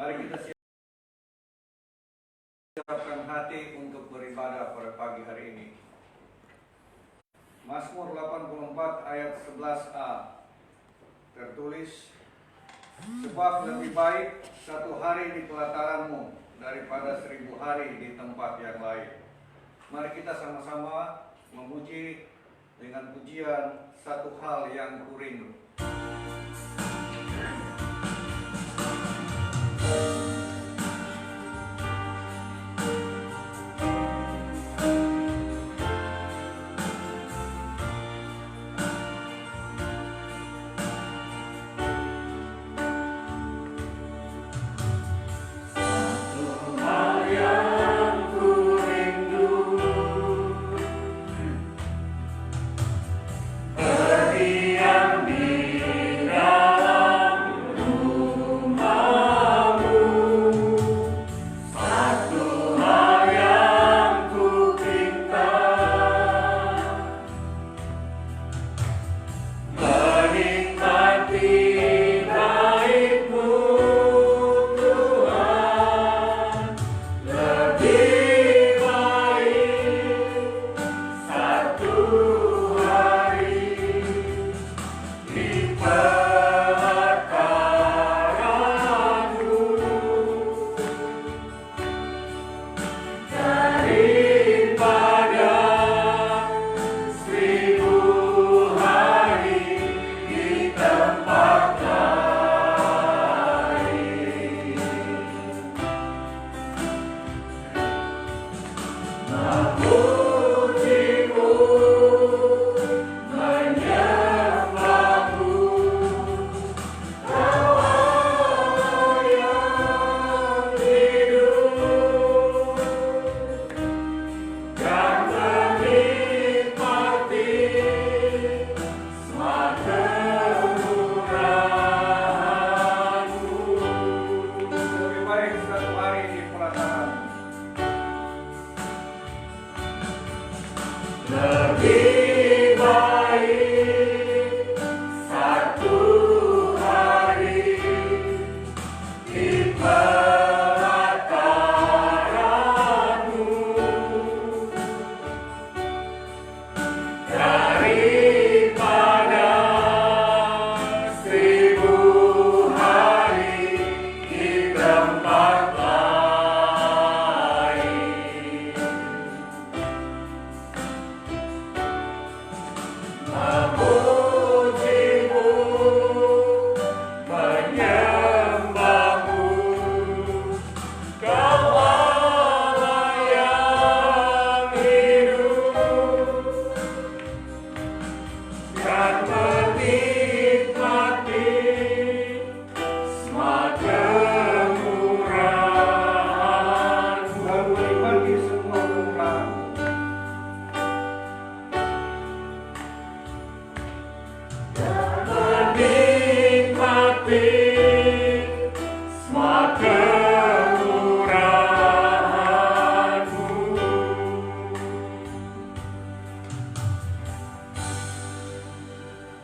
Mari kita siapkan hati untuk beribadah pada pagi hari ini. Mazmur 84 ayat 11a tertulis, sebab lebih baik satu hari di pelataranmu daripada 1000 hari di tempat yang lain. Mari kita sama-sama memuji dengan pujian satu hal yang kurindu.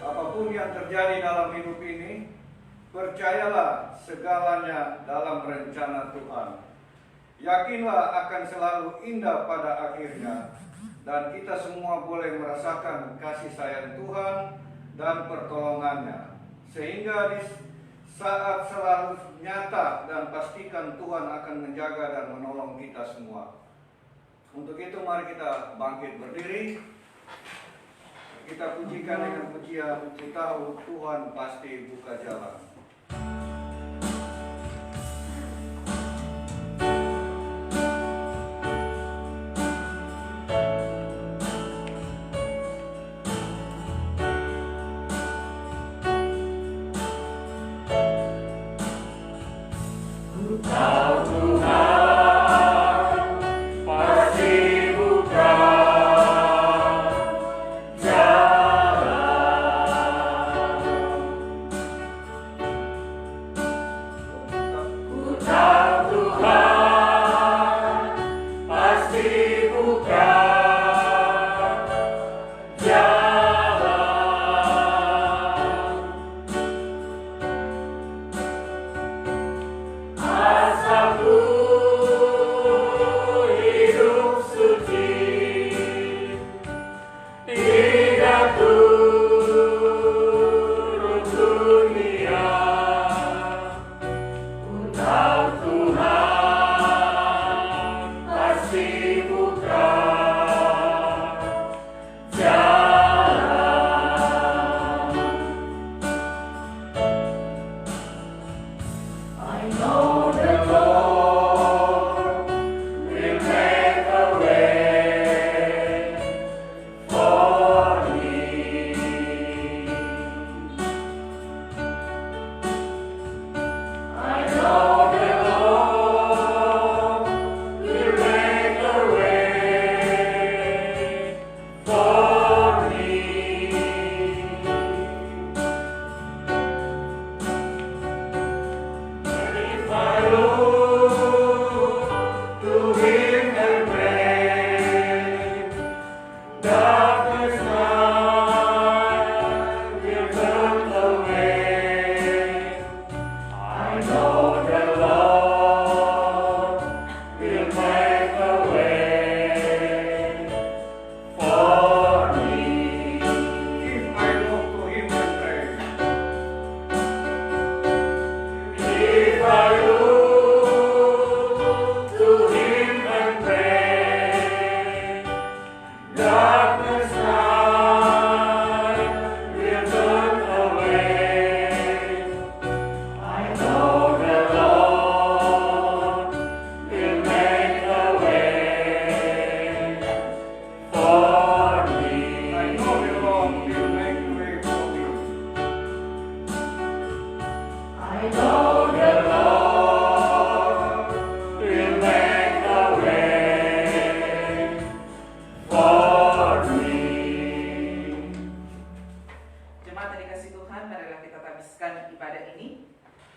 Apapun yang terjadi dalam hidup ini, percayalah segalanya dalam rencana Tuhan. Yakinlah akan selalu indah pada akhirnya, dan kita semua boleh merasakan kasih sayang Tuhan dan pertolongannya, sehingga di saat selalu nyata dan pastikan Tuhan akan menjaga dan menolong kita semua. Untuk itu mari kita bangkit berdiri. Kita pujikan dengan pujian, ku tahu Tuhan pasti buka jalan.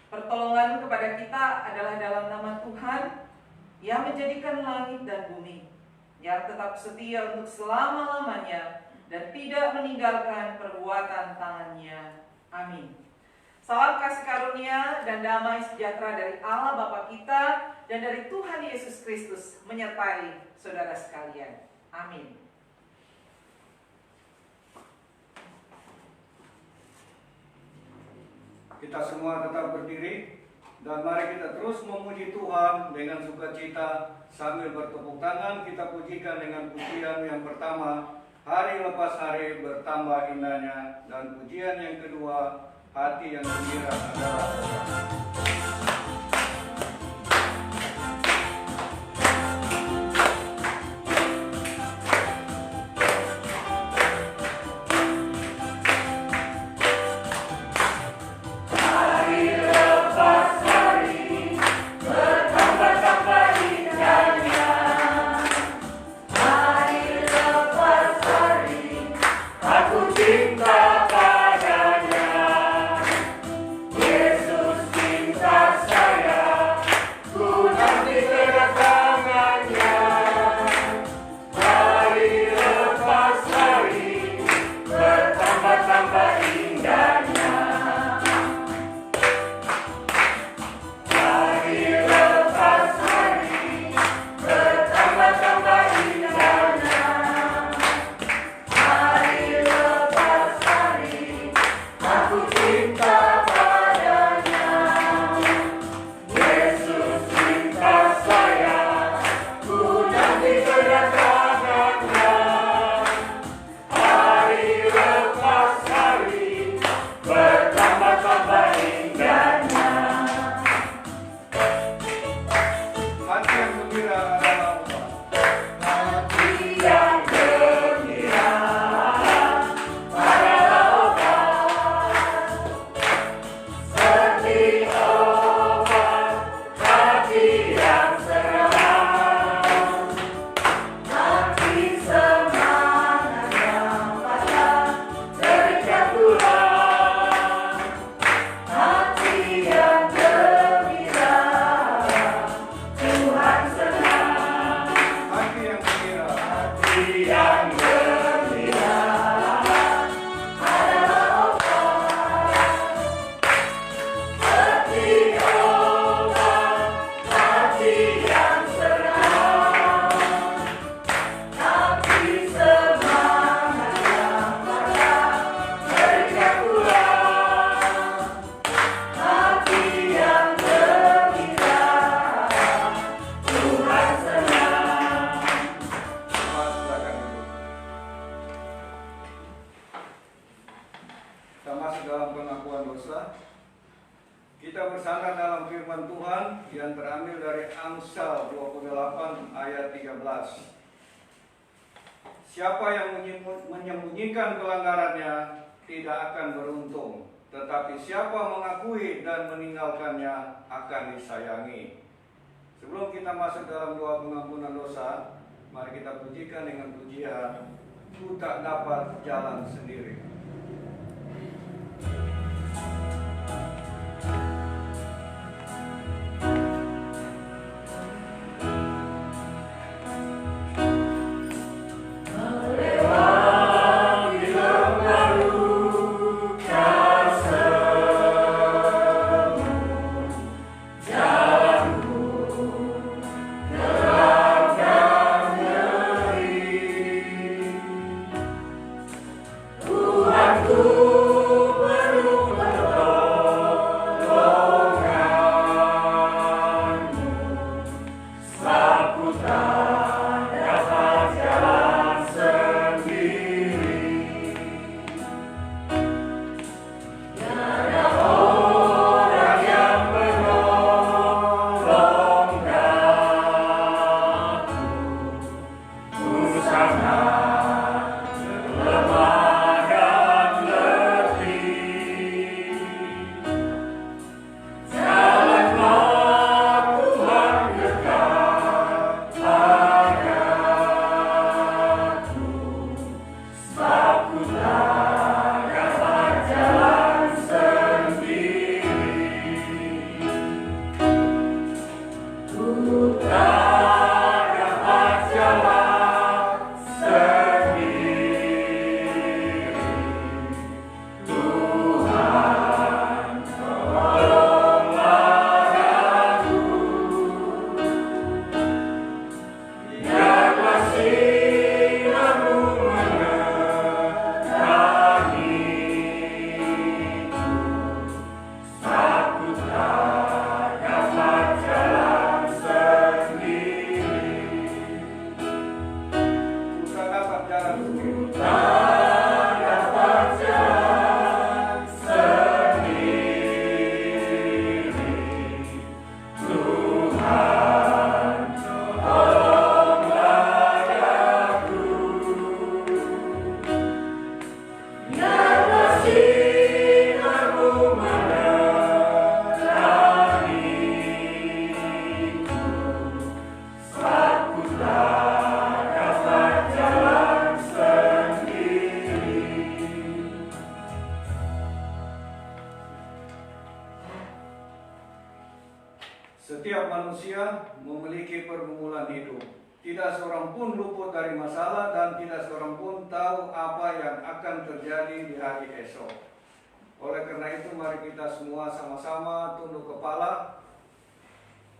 Pertolongan kepada kita adalah dalam nama Tuhan yang menjadikan langit dan bumi, yang tetap setia untuk selama-lamanya dan tidak meninggalkan perbuatan tangannya. Amin. Salam kasih karunia dan damai sejahtera dari Allah Bapa kita dan dari Tuhan Yesus Kristus menyertai saudara sekalian. Amin. Kita semua tetap berdiri dan mari kita terus memuji Tuhan dengan sukacita sambil bertepuk tangan. Kita pujikan dengan pujian yang pertama, hari lepas hari bertambah indahnya, dan pujian yang kedua, hati yang gembira adalah Allah. Kita bersandar dalam firman Tuhan yang terambil dari Amsal 28 ayat 13. Siapa yang menyembunyikan pelanggarannya tidak akan beruntung, tetapi siapa mengakui dan meninggalkannya akan disayangi. Sebelum kita masuk dalam doa pengampunan dosa, mari kita pujikan dengan pujian, ku tak dapat jalan sendiri. Tuhan Setiap manusia memiliki pergumulan hidup. Tidak seorang pun luput dari masalah dan tidak seorang pun tahu apa yang akan terjadi di hari esok. Oleh karena itu mari kita semua sama-sama tunduk kepala.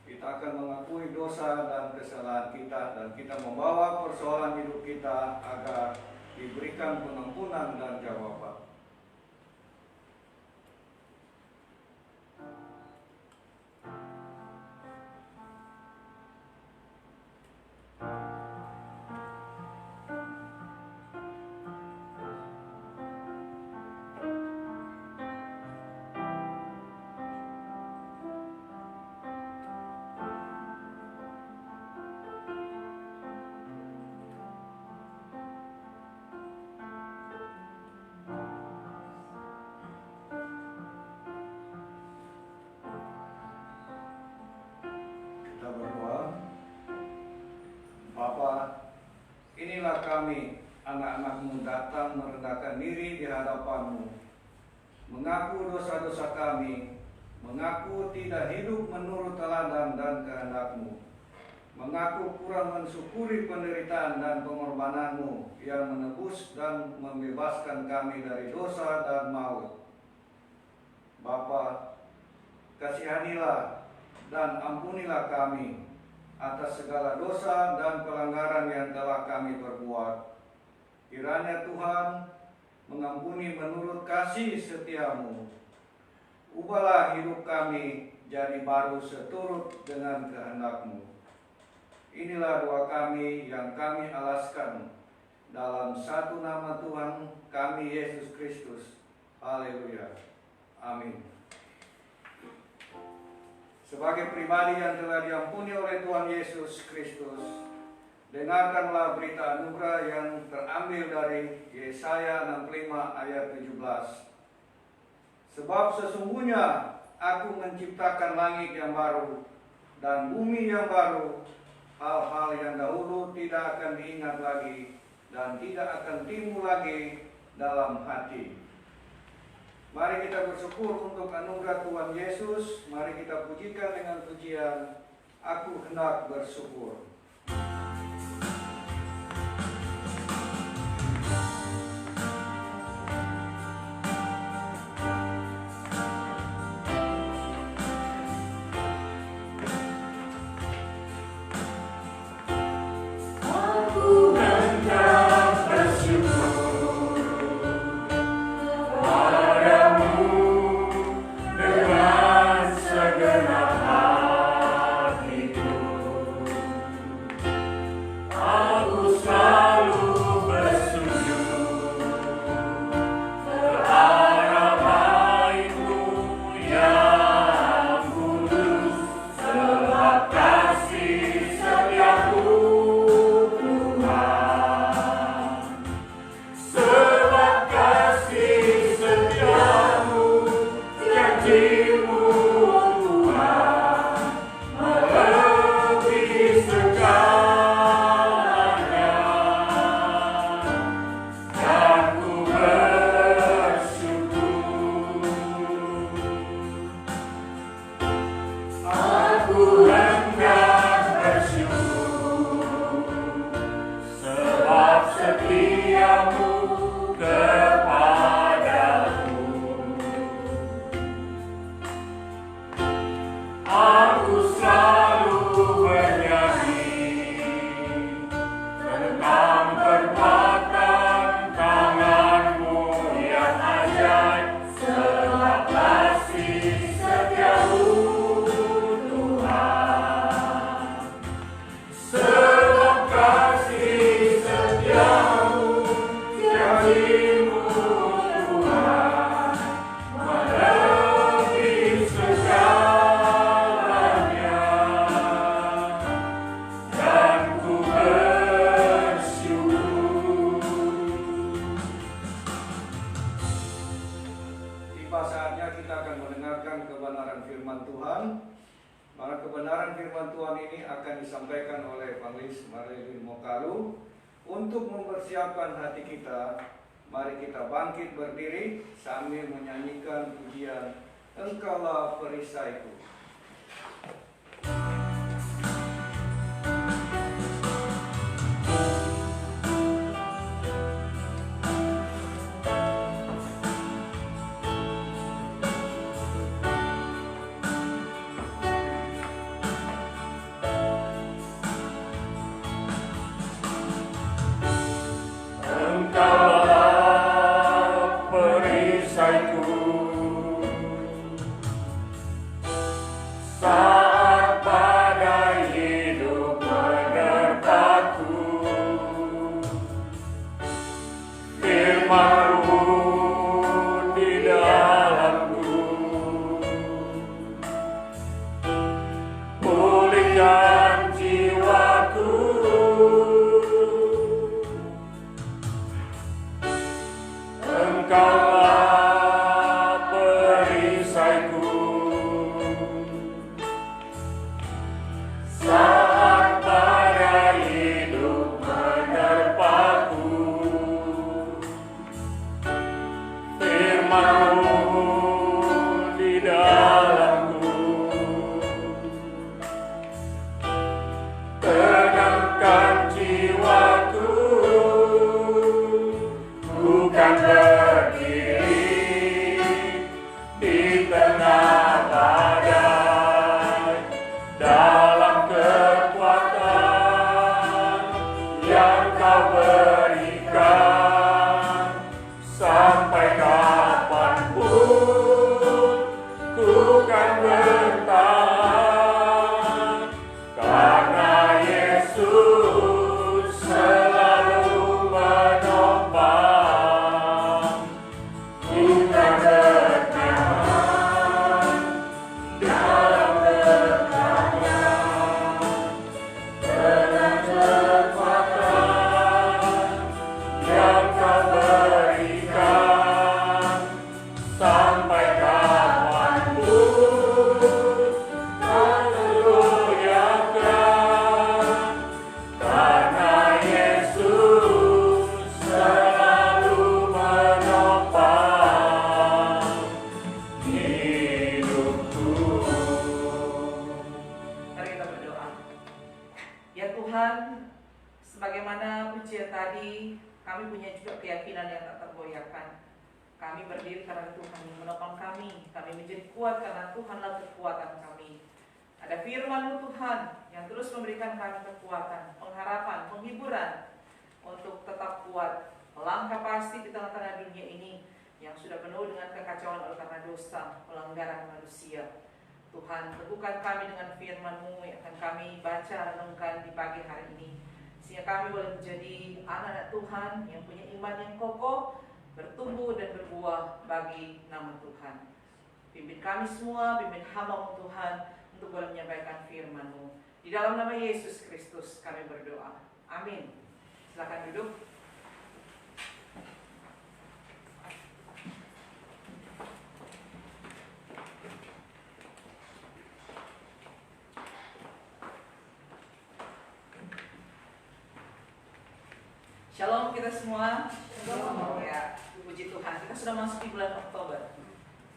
Kita akan mengakui dosa dan kesalahan kita dan kita membawa persoalan hidup kita agar diberikan pengampunan dan jawaban. Kita berdoa. Bapa, inilah kami, anak-anak-Mu datang merendahkan diri di hadapan-Mu, mengaku dosa-dosa kami, mengaku tidak hidup menurut teladan dan kehendak-Mu, mengaku kurang mensyukuri penderitaan dan pengorbanan-Mu yang menebus dan membebaskan kami dari dosa dan maut. Bapa, kasihanilah dan ampunilah kami atas segala dosa dan pelanggaran yang telah kami perbuat. Kiranya Tuhan mengampuni menurut kasih setia-Mu. Ubahlah hidup kami jadi baru seturut dengan kehendak-Mu. Inilah doa kami yang kami alaskan dalam satu nama Tuhan kami Yesus Kristus. Haleluya. Amin. Sebagai pribadi yang telah diampuni oleh Tuhan Yesus Kristus, dengarkanlah berita anugerah yang terambil dari Yesaya 65 ayat 17. Sebab sesungguhnya Aku menciptakan langit yang baru dan bumi yang baru, hal-hal yang dahulu tidak akan diingat lagi dan tidak akan timbul lagi dalam hati. Mari kita bersyukur untuk anugerah Tuhan Yesus. Mari kita pujikan dengan pujian Aku hendak bersyukur. Untuk mempersiapkan hati kita, mari kita bangkit berdiri sambil menyanyikan pujian Engkaulah perisaiku. gereja tadi, kami punya juga keyakinan yang tak tergoyahkan. Kami berdiri karena Tuhan yang menopang kami. Kami menjadi kuat karena Tuhanlah kekuatan kami. Ada firman-Mu Tuhan yang terus memberikan kami kekuatan, pengharapan, penghiburan untuk tetap kuat melangkah pasti di tengah-tengah dunia ini yang sudah penuh dengan kekacauan oleh karena dosa, pelanggaran manusia. Tuhan, teguhkan kami dengan firman-Mu yang akan kami baca renungkan di pagi hari ini, sehingga kami boleh menjadi anak-anak Tuhan yang punya iman yang kokoh, bertumbuh dan berbuah bagi nama Tuhan. Pimpin kami semua, pimpin hamba-Mu Tuhan, untuk boleh menyampaikan firman-Mu. Di dalam nama Yesus Kristus kami berdoa. Amin. Silakan duduk. Shalom kita semua. Shalom. Ya, puji Tuhan. Kita sudah masuk di bulan Oktober.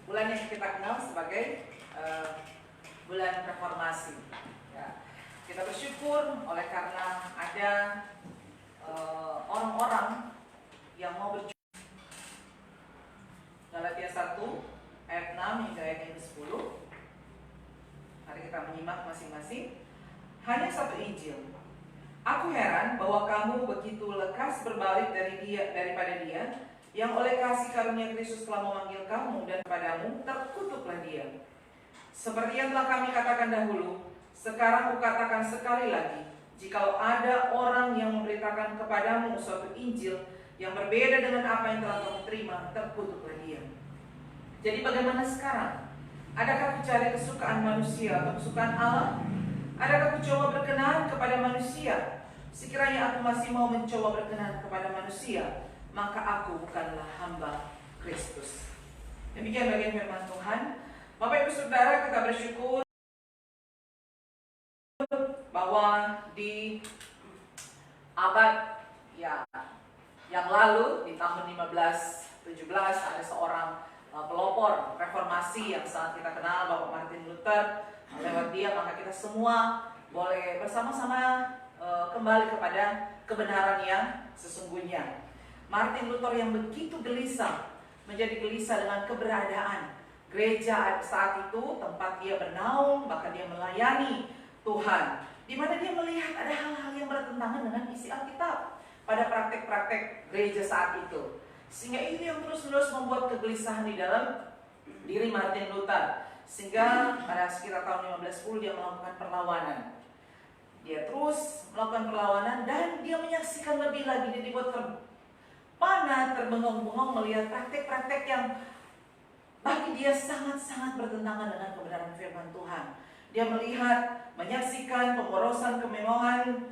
Bulan yang kita kenal sebagai bulan reformasi. Ya, kita bersyukur oleh karena ada orang-orang yang mau berjuang. Galatia 1 ayat 6 hingga ayat yang ke-10. Mari kita menyimak masing-masing. Hanya satu Injil. Aku heran bahwa kamu begitu lekas berbalik daripada dia yang oleh kasih karunia Kristus telah memanggil kamu, dan kepadamu terkutuklah dia. Seperti yang telah kami katakan dahulu, sekarang kukatakan sekali lagi, jikalau ada orang yang memberitakan kepadamu suatu Injil yang berbeda dengan apa yang telah kamu terima, terkutuklah dia. Jadi bagaimana sekarang? Adakah ku cari kesukaan manusia atau kesukaan Allah? Adakah ku coba berkenan kepada manusia? Sekiranya aku masih mau mencoba berkenan kepada manusia, maka aku bukanlah hamba Kristus. Demikian bagian firman Tuhan. Bapak Ibu Saudara, kita bersyukur bahwa di abad yang lalu, di tahun 1517, ada seorang pelopor reformasi yang sangat kita kenal, Bapak Martin Luther. Lewat dia maka kita semua boleh bersama-sama kembali kepada kebenaran yang sesungguhnya. Martin Luther yang begitu gelisah, menjadi gelisah dengan keberadaan gereja saat itu, tempat dia bernaung, bahkan dia melayani Tuhan, di mana dia melihat ada hal-hal yang bertentangan dengan isi Alkitab pada praktek-praktek gereja saat itu. Sehingga ini yang terus-menerus membuat kegelisahan di dalam diri Martin Luther. Sehingga pada sekitar tahun 1510 dia melakukan perlawanan. Dia terus melakukan perlawanan dan dia menyaksikan lebih lagi. Dia dibuat terpana, terbengong-bengong melihat praktek-praktek yang bagi dia sangat-sangat bertentangan dengan kebenaran firman Tuhan. Dia melihat, menyaksikan pemborosan kemewahan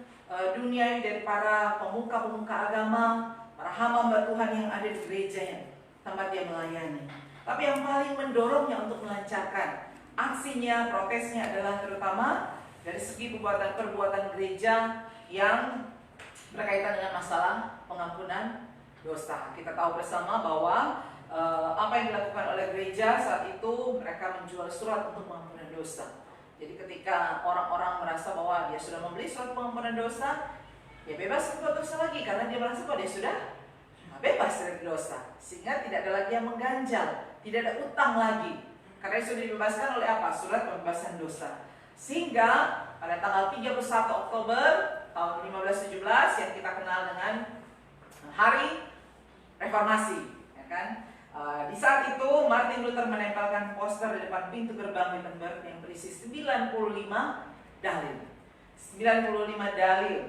dunia dari para pemuka-pemuka agama, para hamba Tuhan yang ada di gerejanya, tempat dia melayani. Tapi yang paling mendorongnya untuk melancarkan aksinya, protesnya adalah terutama dari segi perbuatan gereja yang berkaitan dengan masalah pengampunan dosa. Kita tahu bersama bahwa apa yang dilakukan oleh gereja saat itu, mereka menjual surat untuk pengampunan dosa. Jadi ketika orang-orang merasa bahwa dia sudah membeli surat pengampunan dosa, ya bebas berbuat dosa lagi karena dia merasa bahwa dia sudah bebas dari dosa, sehingga tidak ada lagi yang mengganjal, tidak ada utang lagi, karena sudah dibebaskan oleh apa? Surat pembebasan dosa. Sehingga pada tanggal 31 Oktober tahun 1517 yang kita kenal dengan Hari Reformasi, ya kan? Di saat itu Martin Luther menempelkan poster di depan pintu gerbang Wittenberg yang berisi 95 dalil. 95 dalil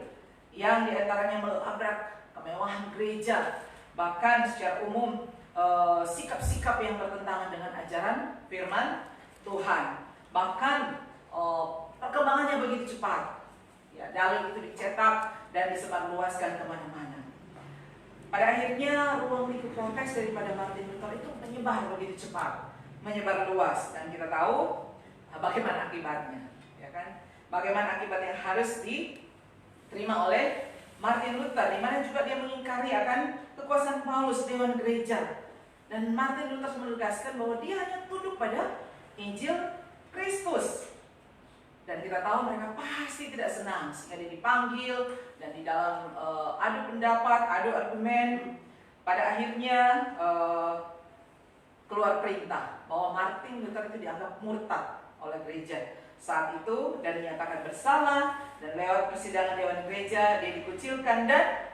yang diantaranya melabrak kemewahan gereja, bahkan secara umum sikap-sikap yang bertentangan dengan ajaran firman Tuhan. Bahkan perkembangannya begitu cepat. Ya, dalil itu dicetak dan disebarluaskan kemana-mana. Pada akhirnya ruang lingkup konteks daripada Martin Luther itu menyebar begitu cepat, menyebar luas, dan kita tahu bagaimana akibatnya, ya kan? Bagaimana akibat yang harus diterima oleh Martin Luther, di mana juga dia mengingkari akan kekuasaan Paulus dewan gereja. Dan Martin Luther menegaskan bahwa dia hanya tunduk pada Injil Kristus. Dan kita tahu mereka pasti tidak senang, sehingga dia dipanggil dan di dalam adu pendapat, adu argumen, pada akhirnya keluar perintah bahwa Martin Luther itu dianggap murtad oleh gereja saat itu dan dinyatakan bersalah, dan lewat persidangan Dewan Gereja dia dikucilkan dan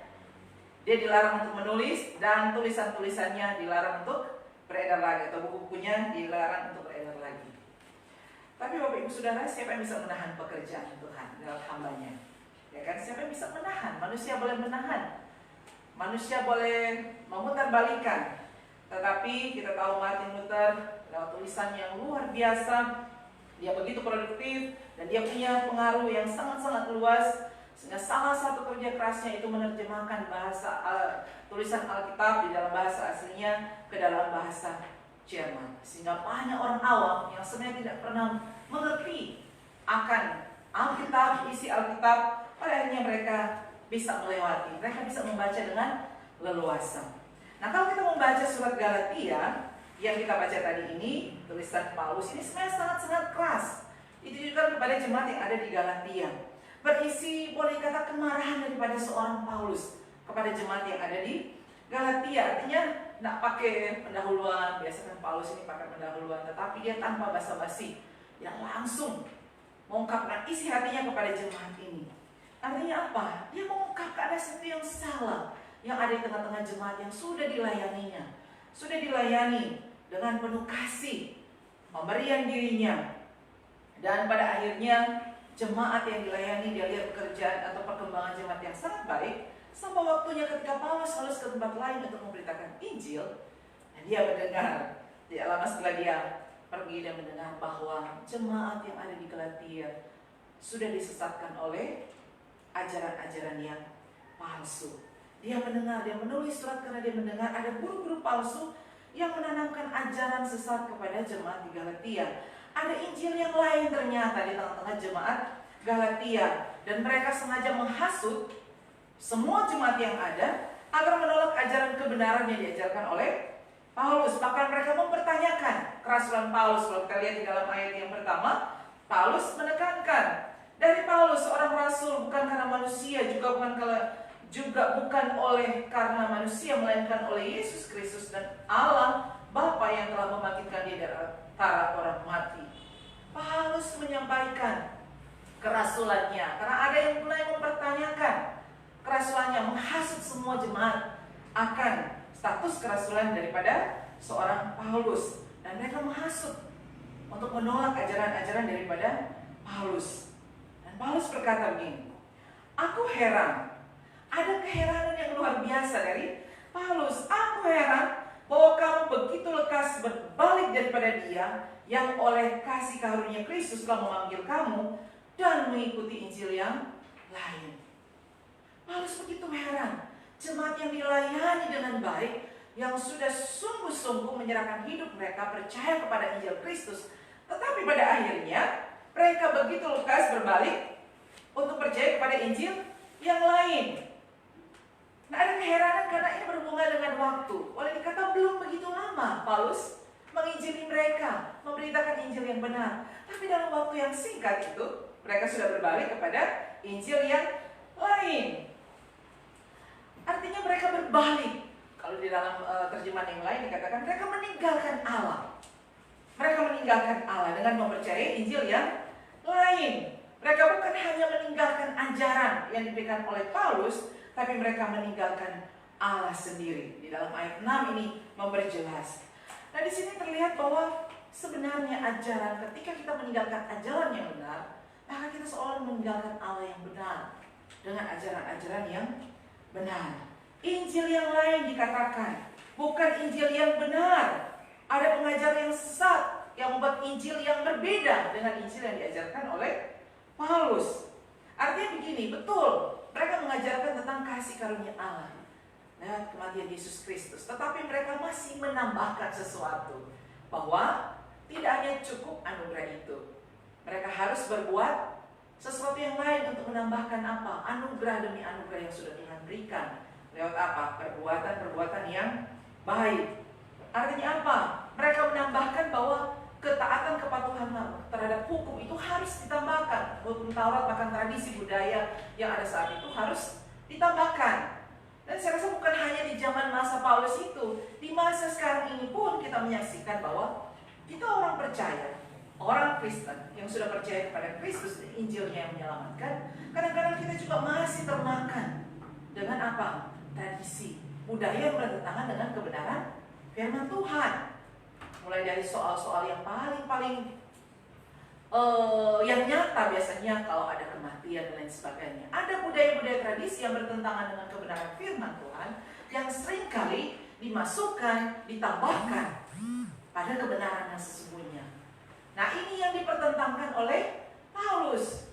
dia dilarang untuk menulis, dan tulisan-tulisannya dilarang untuk beredar lagi, atau buku-bukunya dilarang untuk beredar lagi. Tapi Bapak Ibu Saudara, siapa yang bisa menahan pekerjaan Tuhan dalam hambanya? Ya kan, siapa yang bisa menahan? Manusia boleh menahan, manusia boleh memutarbalikkan. Tetapi kita tahu Martin Luther lewat tulisan yang luar biasa, dia begitu produktif dan dia punya pengaruh yang sangat-sangat luas, sehingga salah satu kerja kerasnya itu menerjemahkan tulisan Alkitab di dalam bahasa aslinya ke dalam bahasa Jerman, sehingga banyak orang awam yang sebenarnya tidak pernah mengerti akan Alkitab, isi Alkitab, pada akhirnya mereka bisa melewati, mereka bisa membaca dengan leluasa. Nah, kalau kita membaca surat Galatia yang kita baca tadi ini, tulisan Paulus ini sebenarnya sangat-sangat keras. Itu juga kepada jemaat yang ada di Galatia, berisi boleh kata kemarahan daripada seorang Paulus kepada jemaat yang ada di Galatia. Artinya tidak pakai pendahuluan, biasanya Paulus ini pakai pendahuluan, tetapi dia tanpa basa-basi, yang langsung mengungkapkan isi hatinya kepada jemaat ini. Artinya apa? Dia mengungkapkan ada sesuatu yang salah yang ada di tengah-tengah jemaat yang sudah dilayaninya, sudah dilayani dengan penuh kasih, pemberian dirinya, dan pada akhirnya jemaat yang dilayani, dia lihat pekerjaan atau perkembangan jemaat yang sangat baik, sampai waktunya ketika Paulus harus ke tempat lain untuk memberitakan Injil, dan dia mendengar, tidak lama setelah dia pergi dan mendengar bahwa jemaat yang ada di Galatia sudah disesatkan oleh ajaran-ajaran yang palsu. Dia mendengar, dia menulis surat karena dia mendengar ada guru-guru palsu yang menanamkan ajaran sesat kepada jemaat di Galatia. Ada Injil yang lain ternyata di tengah-tengah jemaat Galatia, dan mereka sengaja menghasut semua jemaat yang ada agar menolak ajaran kebenaran yang diajarkan oleh Paulus. Bahkan mereka mempertanyakan kerasulan Paulus. Kalau kita lihat di dalam ayat yang pertama, Paulus menekankan, dari Paulus seorang rasul bukan karena manusia, juga bukan oleh karena manusia, melainkan oleh Yesus Kristus dan Allah Bapa yang telah membangkitkan dia dari antara orang mati. Paulus menyampaikan kerasulannya karena ada yang mulai mempertanyakan kerasulannya, menghasut semua jemaat akan status kerasulan daripada seorang Paulus, dan mereka menghasut untuk menolak ajaran-ajaran daripada Paulus. Dan Paulus berkata begini, aku heran. Ada keheranan yang luar biasa dari Paulus. Aku heran bahwa kamu begitu lekas berbalik daripada dia yang oleh kasih karunia Kristus telah memanggil kamu dan mengikuti Injil yang lain. Paulus begitu heran. Jemaat yang dilayani dengan baik, yang sudah sungguh-sungguh menyerahkan hidup mereka percaya kepada Injil Kristus, tetapi pada akhirnya mereka begitu lekas berbalik untuk percaya kepada Injil yang lain. Nah, ada keheranan karena ini berhubungan dengan waktu. Boleh dikata belum begitu lama Paulus menginjili mereka, memberitakan Injil yang benar. Tapi dalam waktu yang singkat itu, mereka sudah berbalik kepada Injil yang lain. Artinya mereka berbalik. Kalau di dalam terjemahan yang lain dikatakan mereka meninggalkan Allah. Mereka meninggalkan Allah dengan mempercayai Injil yang lain. Mereka bukan hanya meninggalkan ajaran yang diberikan oleh Paulus, tapi mereka meninggalkan Allah sendiri. Di dalam ayat 6 ini memperjelas. Nah, di sini terlihat bahwa sebenarnya ajaran, ketika kita meninggalkan ajaran yang benar, maka kita seolah meninggalkan Allah yang benar dengan ajaran-ajaran yang benar. Injil yang lain dikatakan bukan Injil yang benar. Ada pengajar yang sesat yang membuat Injil yang berbeda dengan Injil yang diajarkan oleh Paulus. Artinya begini, betul, mereka mengajarkan tentang kasih karunia Allah lewat kematian Yesus Kristus, tetapi mereka masih menambahkan sesuatu, bahwa tidak hanya cukup anugerah itu, mereka harus berbuat sesuatu yang lain untuk menambahkan apa? Anugerah demi anugerah yang sudah Tuhan berikan. Lewat apa? Perbuatan-perbuatan yang baik. Artinya apa? Mereka menambahkan bahwa ketaatan kepatuhan terhadap hukum itu harus ditambahkan, hukum Taurat, bahkan tradisi budaya yang ada saat itu harus ditambahkan. Dan saya rasa bukan hanya di zaman masa Paulus itu, di masa sekarang ini pun kita menyaksikan bahwa kita orang percaya, orang Kristen yang sudah percaya kepada Kristus dan Injilnya yang menyelamatkan, kadang-kadang kita juga masih termakan dengan apa? Tradisi, budaya yang bertentangan dengan kebenaran firman Tuhan. Mulai dari soal-soal yang paling yang nyata biasanya kalau ada kematian dan lain sebagainya. Ada budaya-budaya tradisi yang bertentangan dengan kebenaran firman Tuhan yang seringkali dimasukkan, ditambahkan pada kebenaran yang sesungguhnya. Nah, ini yang dipertentangkan oleh Paulus.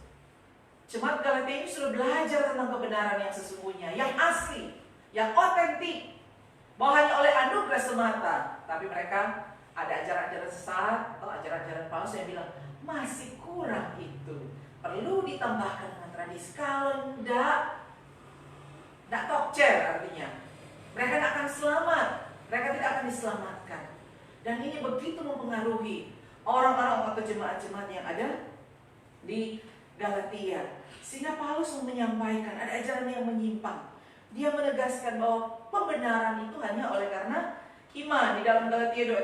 Jemaat Galatia ini sudah belajar tentang kebenaran yang sesungguhnya, yang asli, yang otentik, bahwa hanya oleh anugerah semata. Tapi mereka ada ajaran-ajaran sesat atau ajaran-ajaran palsu yang bilang masih kurang itu, perlu ditambahkan dengan tradisi. Kalau tidak tokcer, artinya mereka tidak akan selamat, mereka tidak akan diselamatkan. Dan ini begitu mempengaruhi orang-orang atau jemaat-jemaat yang ada di Galatia. Sehingga Paulus menyampaikan ada ajaran yang menyimpang. Dia menegaskan bahwa pembenaran itu hanya oleh karena iman. Di dalam Galatia 2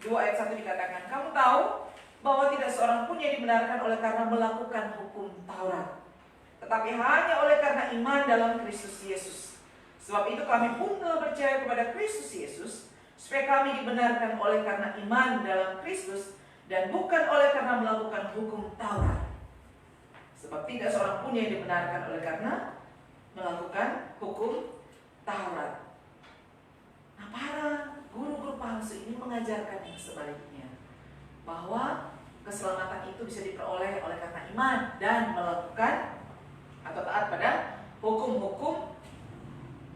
ayat 1 dikatakan, kamu tahu bahwa tidak seorang pun yang dibenarkan oleh karena melakukan hukum Taurat, tetapi hanya oleh karena iman dalam Kristus Yesus. Sebab itu kami pun telah percaya kepada Kristus Yesus, supaya kami dibenarkan oleh karena iman dalam Kristus, dan bukan oleh karena melakukan hukum Taurat. Sebab tidak seorang pun yang dibenarkan oleh karena melakukan hukum Taurat. Nah, para guru-guru palsu ini mengajarkan yang sebaliknya, bahwa keselamatan itu bisa diperoleh oleh karena iman dan melakukan atau taat pada hukum-hukum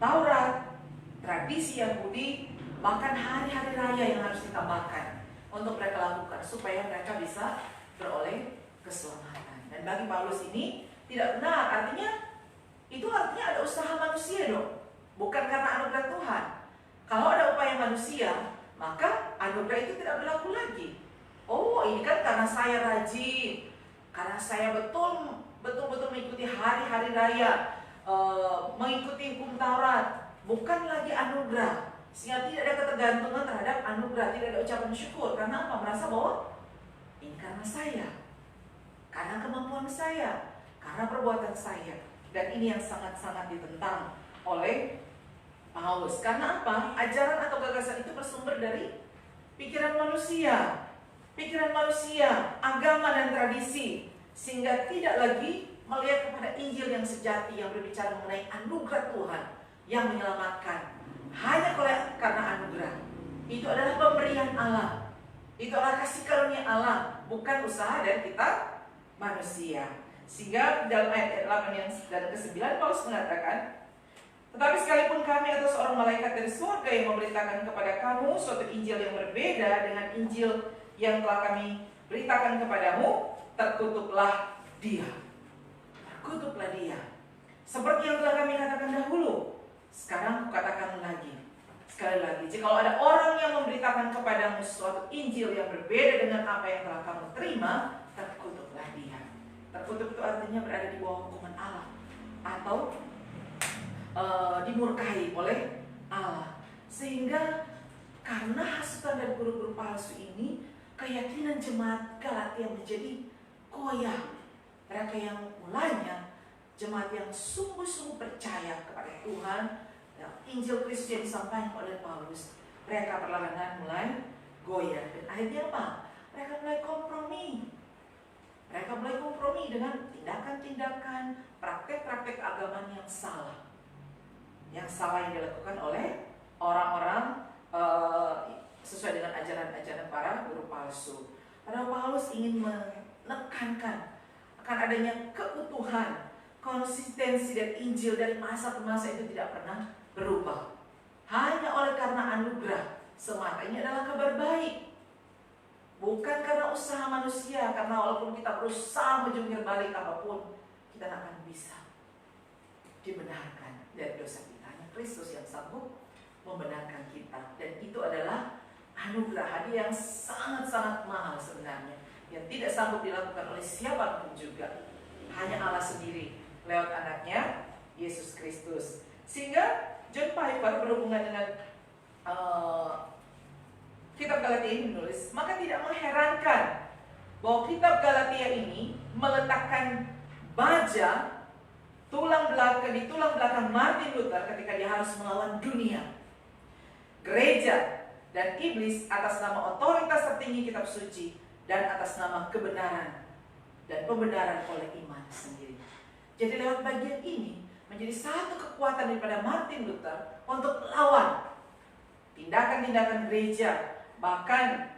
Taurat, tradisi Yahudi, bahkan hari-hari raya yang harus ditambahkan untuk mereka lakukan supaya mereka bisa beroleh keselamatan. Dan bagi Paulus ini tidak benar, artinya ada usaha manusia dong, bukan karena anugerah Tuhan. Kalau ada upaya manusia, maka anugerah itu tidak berlaku lagi. Oh, ini kan karena saya rajin, karena saya betul-betul mengikuti hari-hari raya, mengikuti hukum Taurat, bukan lagi anugerah. Sehingga tidak ada ketergantungan terhadap anugerah, tidak ada ucapan syukur. Karena apa? Merasa bahwa ini karena saya, karena kemampuan saya, karena perbuatan saya. Dan ini yang sangat-sangat ditentang oleh Paulus. Karena apa? Ajaran atau gagasan itu bersumber dari pikiran manusia, agama dan tradisi, sehingga tidak lagi melihat kepada Injil yang sejati yang berbicara mengenai anugerah Tuhan yang menyelamatkan. Hanya karena anugerah. Itu adalah pemberian Allah, itu adalah kasih karunia Allah, bukan usaha dari kita manusia. Sehingga dalam ayat 8 dan ke-9 Paulus mengatakan, tetapi sekalipun kami atau seorang malaikat dari surga yang memberitakan kepada kamu suatu Injil yang berbeda dengan Injil yang telah kami beritakan kepadamu, terkutuklah dia. Terkutuklah dia. Seperti yang telah kami katakan dahulu, sekarang kukatakan lagi. Sekali lagi, jika ada orang yang memberitakan kepadamu suatu Injil yang berbeda dengan apa yang telah kamu terima, terkutuklah dia. Terkutuk itu artinya berada di bawah hukuman Allah atau dimurkai oleh Allah. Sehingga karena hasutan dari guru-guru palsu ini, keyakinan jemaat Galatia menjadi goyah. Mereka yang mulanya jemaat yang sungguh-sungguh percaya kepada Tuhan, Injil Kristus yang disampaikan oleh Paulus, mereka perlahan-lahan mulai goyah. Dan akhirnya apa? Mereka mulai kompromi. Mereka mulai kompromi dengan tindakan-tindakan, praktek-praktek agama yang salah. Yang salah yang dilakukan oleh orang-orang sesuai dengan ajaran-ajaran para guru palsu. Padahal Paulus ingin menekankan akan adanya keutuhan, konsistensi dan Injil dari masa ke masa itu tidak pernah berubah. Hanya oleh karena anugerah semata. Ini adalah kabar baik. Bukan karena usaha manusia, karena walaupun kita berusaha menjungkir balik apapun, kita tidak akan bisa dibenarkan dari dosa kita. Hanya Kristus yang sanggup membenarkan kita. Dan itu adalah anugerah, hadiah yang sangat-sangat mahal sebenarnya. yang tidak sanggup dilakukan oleh siapapun juga, hanya Allah sendiri lewat anaknya Yesus Kristus. Sehingga John Piper berhubungan dengan kitab Galatia ini menulis, maka tidak mengherankan bahwa kitab Galatia ini meletakkan baja di tulang belakang Martin Luther ketika dia harus melawan dunia, gereja, dan iblis atas nama otoritas tertinggi kitab suci dan atas nama kebenaran dan pembenaran oleh iman sendiri. Jadi lewat bagian ini menjadi satu kekuatan daripada Martin Luther untuk melawan tindakan-tindakan gereja, bahkan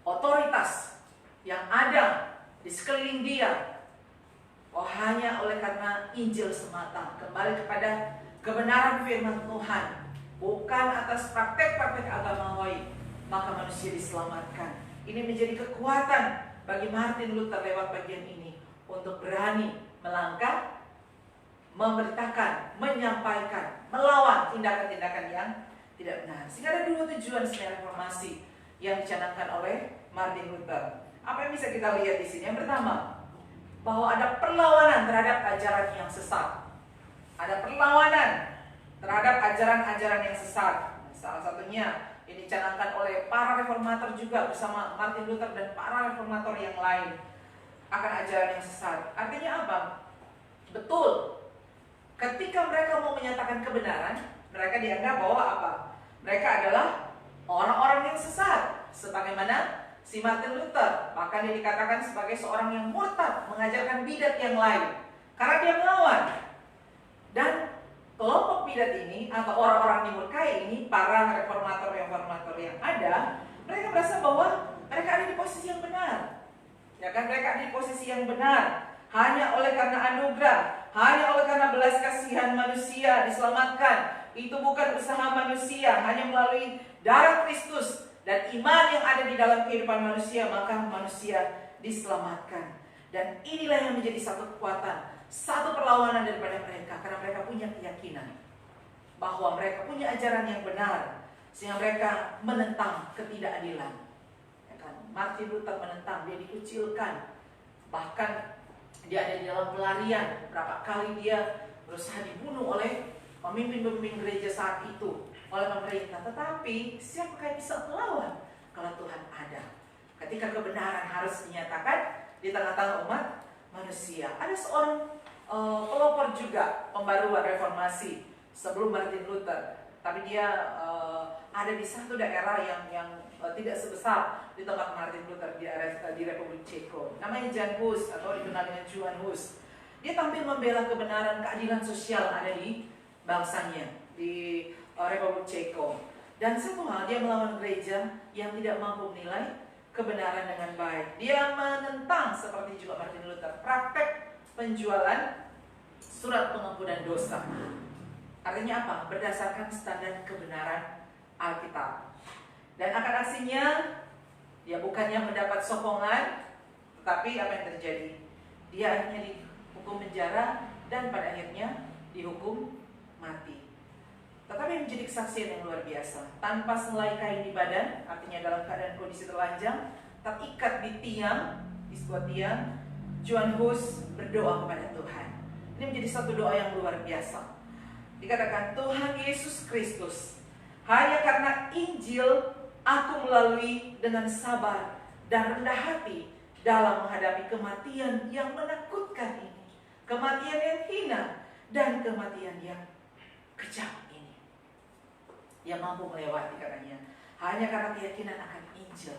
otoritas yang ada di sekeliling dia. Oh, hanya oleh karena Injil semata, kembali kepada kebenaran firman Tuhan, bukan atas praktek-praktek agamawi, maka manusia diselamatkan. Ini menjadi kekuatan bagi Martin Luther lewat bagian ini untuk berani melangkah, memberitakan, menyampaikan, melawan tindakan-tindakan yang tidak benar. Sehingga ada dua tujuan sebenarnya reformasi yang dicanangkan oleh Martin Luther. Apa yang bisa kita lihat di sini? Yang pertama, bahwa ada perlawanan terhadap ajaran yang sesat. Ada perlawanan terhadap ajaran-ajaran yang sesat. Salah satunya ini dicanangkan oleh para reformator juga bersama Martin Luther dan para reformator yang lain akan ajaran yang sesat. Artinya apa? Betul, ketika mereka mau menyatakan kebenaran, mereka dianggap bahwa apa? Mereka adalah orang-orang yang sesat, sebagaimana si Martin Luther, bahkan dia dikatakan sebagai seorang yang murtad, mengajarkan bidat yang lain karena dia melawan. Dan kelompok bidat ini atau orang-orang dimurkai ini, para reformator yang ada, mereka merasa bahwa mereka ada di posisi yang benar. Ya kan, mereka ada di posisi yang benar hanya oleh karena anugerah, hanya oleh karena belas kasihan manusia diselamatkan. Itu bukan usaha manusia, hanya melalui darah Kristus dan iman yang ada di dalam kehidupan manusia, maka manusia diselamatkan. Dan inilah yang menjadi satu kekuatan, satu perlawanan daripada mereka, karena mereka punya keyakinan bahwa mereka punya ajaran yang benar, sehingga mereka menentang ketidakadilan. Ya kan? Martin Luther menentang, dia dikucilkan, bahkan dia ada di dalam pelarian. Berapa kali dia berusaha dibunuh oleh pemimpin-pemimpin gereja saat itu, oleh pemerintah. Tetapi siapakah yang bisa melawan kalau Tuhan ada? Ketika kebenaran harus dinyatakan di tengah-tengah umat manusia. Ada seorang pelopor juga pembaruan reformasi sebelum Martin Luther, tapi dia ada di satu daerah yang tidak sebesar di tempat Martin Luther, di Republik Ceko. Namanya Jan Hus atau dikenal dengan Johan Hus. Dia tampil membela kebenaran, keadilan sosial ada di bangsanya di Republik Ceko. Dan satu hal, dia melawan gereja yang tidak mampu menilai kebenaran dengan baik. Dia menentang, seperti juga Martin Luther, praktek penjualan surat pengampunan dosa. Artinya apa? Berdasarkan standar kebenaran Alkitab. Dan akan aksinya, dia bukannya mendapat sokongan, tetapi apa yang terjadi? Dia akhirnya dihukum penjara dan pada akhirnya dihukum mati. Tetapi yang menjadi kesaksian yang luar biasa, tanpa selai kain di badan, artinya dalam keadaan kondisi telanjang, terikat di tiang, di sebuah tiang, Johan Hus berdoa kepada Tuhan. Ini menjadi satu doa yang luar biasa. Dikatakan, Tuhan Yesus Kristus, hanya karena Injil aku melalui dengan sabar dan rendah hati dalam menghadapi kematian yang menakutkan ini, kematian yang hina dan kematian yang kejam ini. Dia mampu melewati, katanya, hanya karena keyakinan akan Injil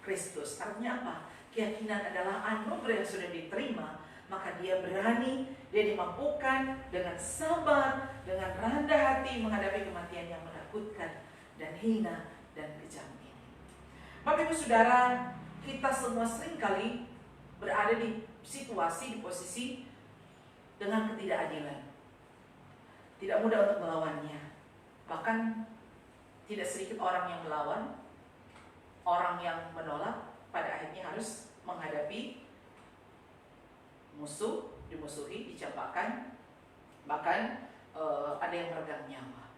Kristus. Artinya apa? Keyakinan adalah anugerah yang sudah diterima, maka dia berani, dia dimampukan dengan sabar, dengan rendah hati menghadapi kematian yang menakutkan dan hina dan kejam ini. Bapak Ibu Saudara, kita semua seringkali berada di situasi, di posisi dengan ketidakadilan. Tidak mudah untuk melawannya. Bahkan tidak sedikit orang yang melawan, orang yang menolak, pada akhirnya harus menghadapi musuh, dimusuhi, dicampakkan, bahkan ada yang meregang nyawa.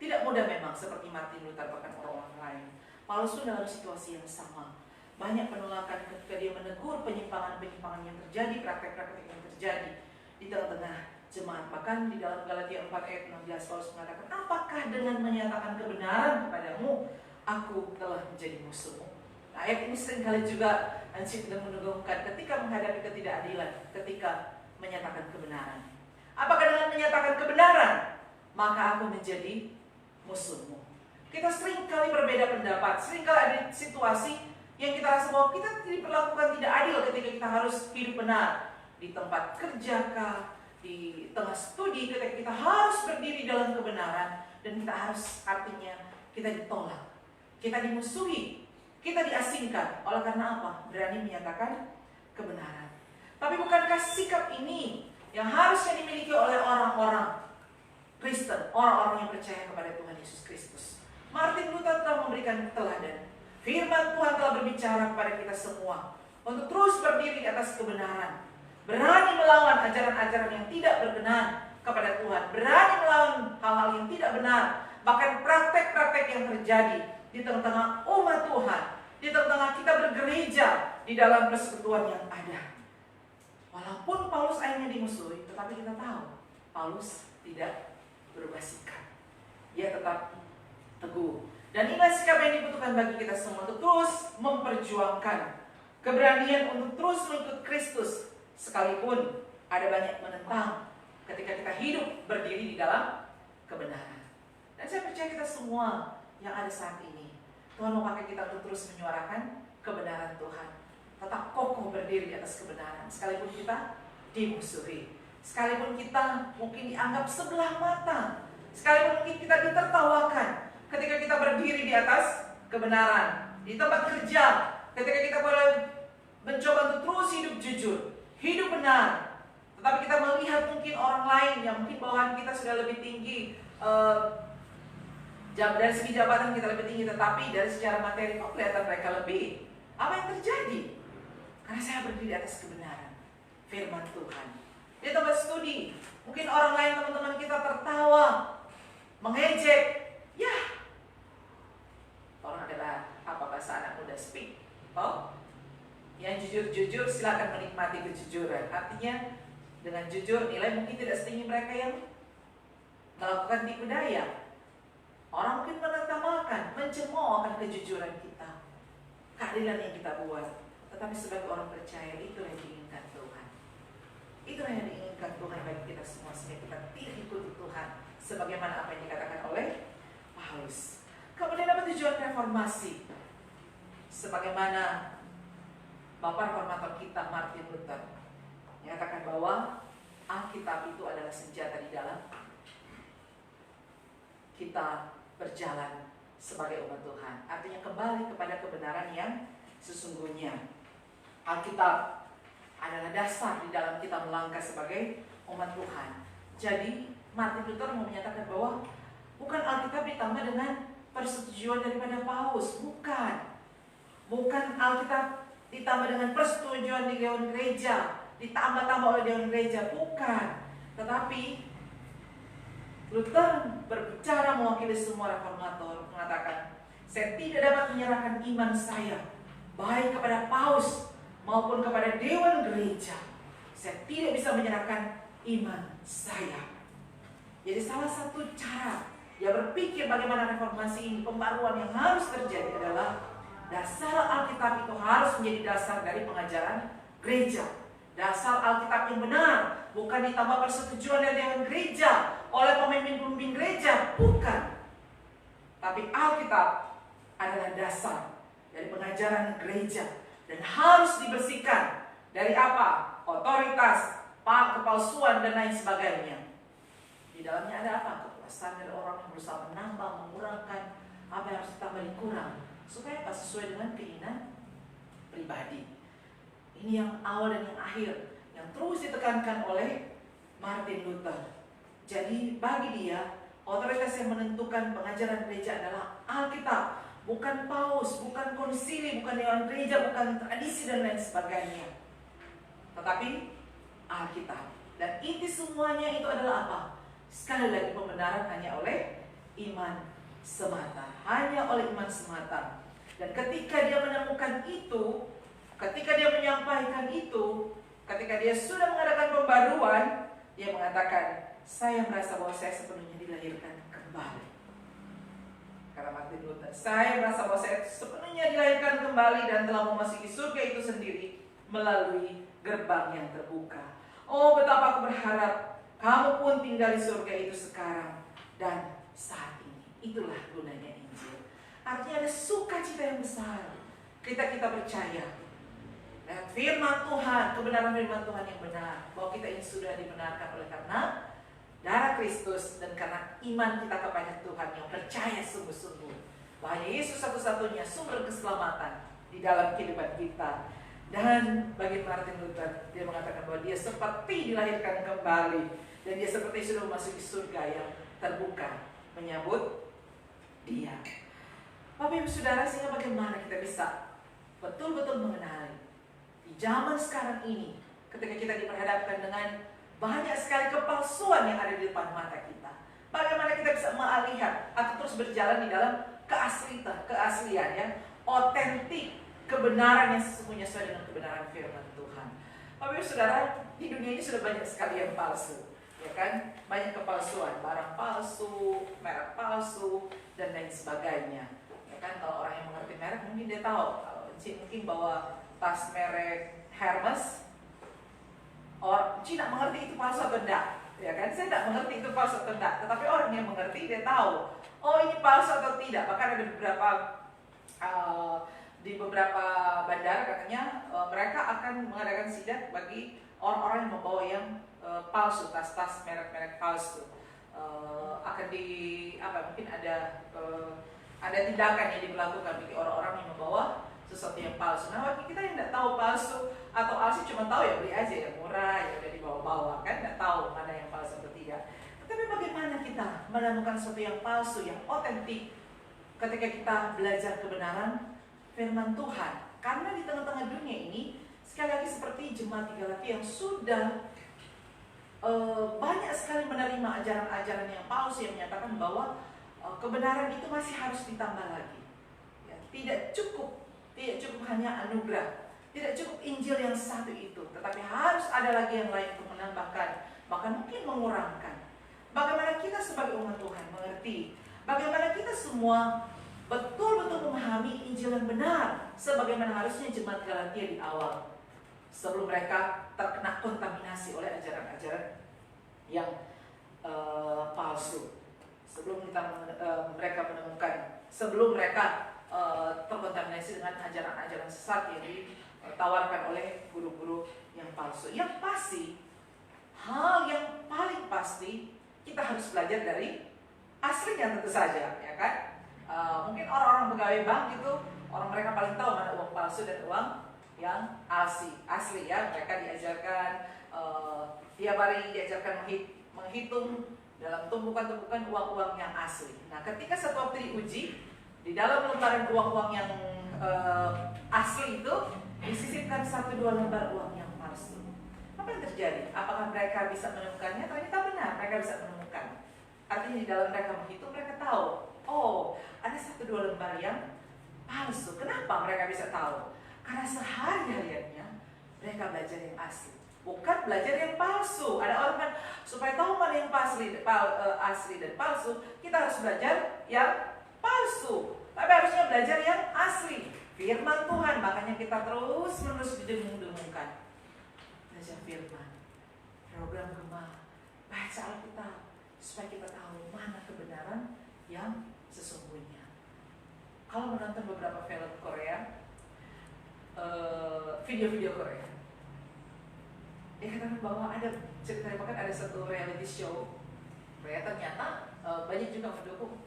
Tidak mudah memang, seperti Martin Luther bahkan orang-orang lain. Paulus pun dalam situasi yang sama. banyak penolakan ketika dia menegur penyimpangan-penyimpangan yang terjadi, praktek-praktek yang terjadi di tengah-tengah jemaat. Bahkan di dalam Galatia 4 ayat 16 Paulus mengatakan, apakah dengan menyatakan kebenaran kepadamu, aku telah menjadi musuhmu. Nah, ayat ini seringkali juga Ansip menegurkan ketika menghadapi ketidakadilan, ketika menyatakan kebenaran. Apakah dengan menyatakan kebenaran, maka aku menjadi musuhmu. Kita seringkali berbeda pendapat, seringkali ada situasi yang kita rasa bahwa kita diperlakukan tidak adil ketika kita harus hidup benar. Di tempat kerja kah, di tengah studi, ketika kita harus berdiri dalam kebenaran, dan kita harus, artinya kita ditolak, kita dimusuhi, kita diasingkan. Oleh karena apa? Berani menyatakan kebenaran. Tapi bukankah sikap ini yang harusnya dimiliki oleh orang-orang Kristen, orang-orang yang percaya kepada Tuhan Yesus Kristus? Martin Luther telah memberikan teladan. Firman Tuhan telah berbicara kepada kita semua untuk terus berdiri di atas kebenaran, berani melawan ajaran-ajaran yang tidak berkenan kepada Tuhan, berani melawan hal-hal yang tidak benar, bahkan praktek-praktek yang terjadi di tengah-tengah umat Tuhan, di tengah-tengah kita bergereja di dalam persekutuan yang ada. Walaupun Paulus akhirnya dimusuhi, tetapi kita tahu Paulus tidak berubah sikap. Dia tetap teguh. Dan inilah sikap yang dibutuhkan bagi kita semua untuk terus memperjuangkan keberanian untuk terus mengikut Kristus, sekalipun ada banyak menentang ketika kita hidup berdiri di dalam kebenaran. Dan saya percaya kita semua yang ada saat ini, Tuhan mau pakai kita untuk terus menyuarakan kebenaran Tuhan. Tetap kokoh berdiri di atas kebenaran, sekalipun kita dimusuhi, sekalipun kita mungkin dianggap sebelah mata, sekalipun mungkin kita ditertawakan ketika kita berdiri di atas kebenaran. Di tempat kerja, ketika kita boleh mencoba untuk terus hidup jujur, hidup benar, tetapi kita melihat mungkin orang lain yang mungkin bawahan kita sudah lebih tinggi, dari segi jabatan kita lebih tinggi, tetapi dari secara materi kok kelihatan mereka lebih. Apa yang terjadi? Karena saya berdiri di atas kebenaran firman Tuhan. Di tempat studi, mungkin orang lain, teman-teman kita tertawa, mengejek. Ya, orang adalah apa bahasa anak muda speak. Oh, yang jujur-jujur silakan menikmati kejujuran. Artinya dengan jujur nilai mungkin tidak setinggi mereka yang melakukan tipu daya. Orang mungkin menertawakan, mencemoohkan kejujuran kita, keadilan yang kita buat. Tetapi sebagai orang percaya, itu yang diinginkan Tuhan. Itulah yang diinginkan Tuhan bagi kita semua, sehingga kita tidak ikuti Tuhan sebagaimana apa yang dikatakan oleh Paulus. Kemudian apa tujuan reformasi? Sebagaimana Bapak reformator kita Martin Luther menyatakan bahwa Alkitab itu adalah senjata di dalam kita berjalan sebagai umat Tuhan. Artinya kembali kepada kebenaran yang sesungguhnya. Alkitab adalah dasar di dalam kita melangkah sebagai umat Tuhan. Jadi Martin Luther mau menyatakan bahwa bukan Alkitab ditambah dengan persetujuan daripada Paus, bukan Alkitab ditambah dengan persetujuan di dewan gereja, ditambah-tambah oleh dewan gereja, bukan. Tetapi Luther berbicara mewakili semua reformator, mengatakan, saya tidak dapat menyerahkan iman saya baik kepada Paus maupun kepada dewan gereja. Saya tidak bisa menyerahkan iman saya. Jadi salah satu cara dia berpikir bagaimana reformasi ini, pembaruan yang harus terjadi adalah dasar Alkitab itu harus menjadi dasar dari pengajaran gereja. Dasar Alkitab yang benar, bukan ditambah persetujuan dari dewan gereja oleh pemimpin-pemimpin gereja, bukan. Tapi Alkitab adalah dasar dari pengajaran gereja dan harus dibersihkan dari apa? Otoritas, kepalsuan dan lain sebagainya. Di dalamnya ada apa? Kepuasan dari orang yang berusaha menambah, mengurangkan apa yang harus ditambah dikurang, supaya apa? Sesuai dengan keinginan pribadi. Ini yang awal dan yang akhir yang terus ditekankan oleh Martin Luther. Jadi bagi dia, otoritas yang menentukan pengajaran gereja adalah Alkitab, bukan Paus, bukan konsili, bukan dewan gereja, bukan tradisi dan lain sebagainya, tetapi Alkitab. Dan inti semuanya itu adalah apa? Sekali lagi, pembenaran hanya oleh iman semata, hanya oleh iman semata. Dan ketika dia menemukan itu, ketika dia menyampaikan itu, ketika dia sudah mengadakan pembaruan, dia mengatakan, saya merasa bahwa saya sepenuhnya dilahirkan kembali. Kata Martin Luther, saya merasa bahwa saya sepenuhnya dilahirkan kembali dan telah memasuki surga itu sendiri melalui gerbang yang terbuka. Oh, betapa aku berharap kamu pun tinggal di surga itu sekarang dan saat ini. Itulah gunanya Injil. Artinya ada sukacita yang besar ketika kita percaya dan firman Tuhan, kebenaran firman Tuhan yang benar, bahwa kita ini sudah dibenarkan oleh karena darah Kristus dan karena iman kita kepada Tuhan yang percaya sungguh-sungguh bahwa Yesus satu-satunya sumber keselamatan di dalam kehidupan kita. Dan bagi Martin Luther, dia mengatakan bahwa dia seperti dilahirkan kembali dan dia seperti sudah memasuki surga yang terbuka menyambut dia. Bapak Ibu Saudara, sehingga bagaimana kita bisa betul-betul mengenali di zaman sekarang ini, ketika kita diperhadapkan dengan banyak sekali kepalsuan yang ada di depan mata kita, bagaimana kita bisa melihat atau terus berjalan di dalam keaslian yang otentik, kebenaran yang sesungguhnya sesuai dengan kebenaran firman Tuhan. Bapak Ibu Saudara, di dunia ini sudah banyak sekali yang palsu, ya kan? Banyak kepalsuan, barang palsu, merek palsu, dan lain sebagainya. Ya kan, kalau orang yang mengerti merek mungkin dia tahu, kalau mungkin bawa tas merek Hermes, orang Cina mengerti itu palsu atau tidak, ya kan? Saya tidak mengerti itu palsu atau tidak, tetapi orang yang mengerti dia tahu, oh ini palsu atau tidak. Bahkan ada beberapa di beberapa bandara katanya mereka akan mengadakan sidak bagi orang-orang yang membawa yang palsu, tas-tas merek-merek palsu. Akan mungkin ada tindakan yang dilakukan bagi orang-orang yang membawa sesuatu yang palsu. Nah, bagi kita yang tidak tahu palsu atau asli, cuma tahu ya beli aja yang murah, yang udah dibawa-bawa, kan tidak tahu mana yang palsu atau tidak. Tapi bagaimana kita menemukan sesuatu yang palsu, yang otentik ketika kita belajar kebenaran firman Tuhan? Karena di tengah-tengah dunia ini, sekali lagi seperti jemaat di Galatia yang sudah banyak sekali menerima ajaran-ajaran yang palsu yang menyatakan bahwa kebenaran itu masih harus ditambah lagi. Ya, tidak cukup hanya anugerah, tidak cukup Injil yang satu itu, tetapi harus ada lagi yang lain untuk menambahkan, bahkan mungkin mengurangkan. Bagaimana kita sebagai umat Tuhan mengerti, bagaimana kita semua betul-betul memahami Injil yang benar, sebagaimana harusnya jemaat Galatia di awal, sebelum mereka terkena kontaminasi oleh ajaran-ajaran yang palsu. Sebelum mereka menemukan, sebelum mereka terkontaminasi dengan ajaran-ajaran sesat yang ditawarkan oleh guru-guru yang palsu. Yang pasti, hal yang paling pasti kita harus belajar dari aslinya tentu saja, ya kan? Mungkin orang-orang pegawai bank itu, orang mereka paling tahu mana uang palsu dan uang yang asli ya. Mereka diajarkan tiap hari diajarkan menghitung dalam tumpukan-tumpukan uang-uang yang asli. Nah, ketika satu waktu diuji, di dalam lembaran uang-uang yang asli itu disisipkan 1-2 lembar uang yang palsu. Apa yang terjadi? Apakah mereka bisa menemukannya? Ternyata benar, mereka bisa menemukan. Artinya di dalam mereka menghitung, mereka tahu, oh ada 1-2 lembar yang palsu. Kenapa mereka bisa tahu? Karena sehari-hariannya mereka belajar yang asli, bukan belajar yang palsu. Ada orang kan, supaya tahu mana yang asli dan palsu, kita harus belajar yang palsu. Tapi harusnya belajar yang asli, firman Tuhan. Makanya kita terus-menerus didengung-dengungkan belajar firman, program Gema, baca Alkitab, supaya kita tahu mana kebenaran yang sesungguhnya. Kalau menonton beberapa film Korea, video-video Korea, dia katakan bahwa ada ceritanya, bahkan ada satu reality show Korea, ternyata banyak juga mendukung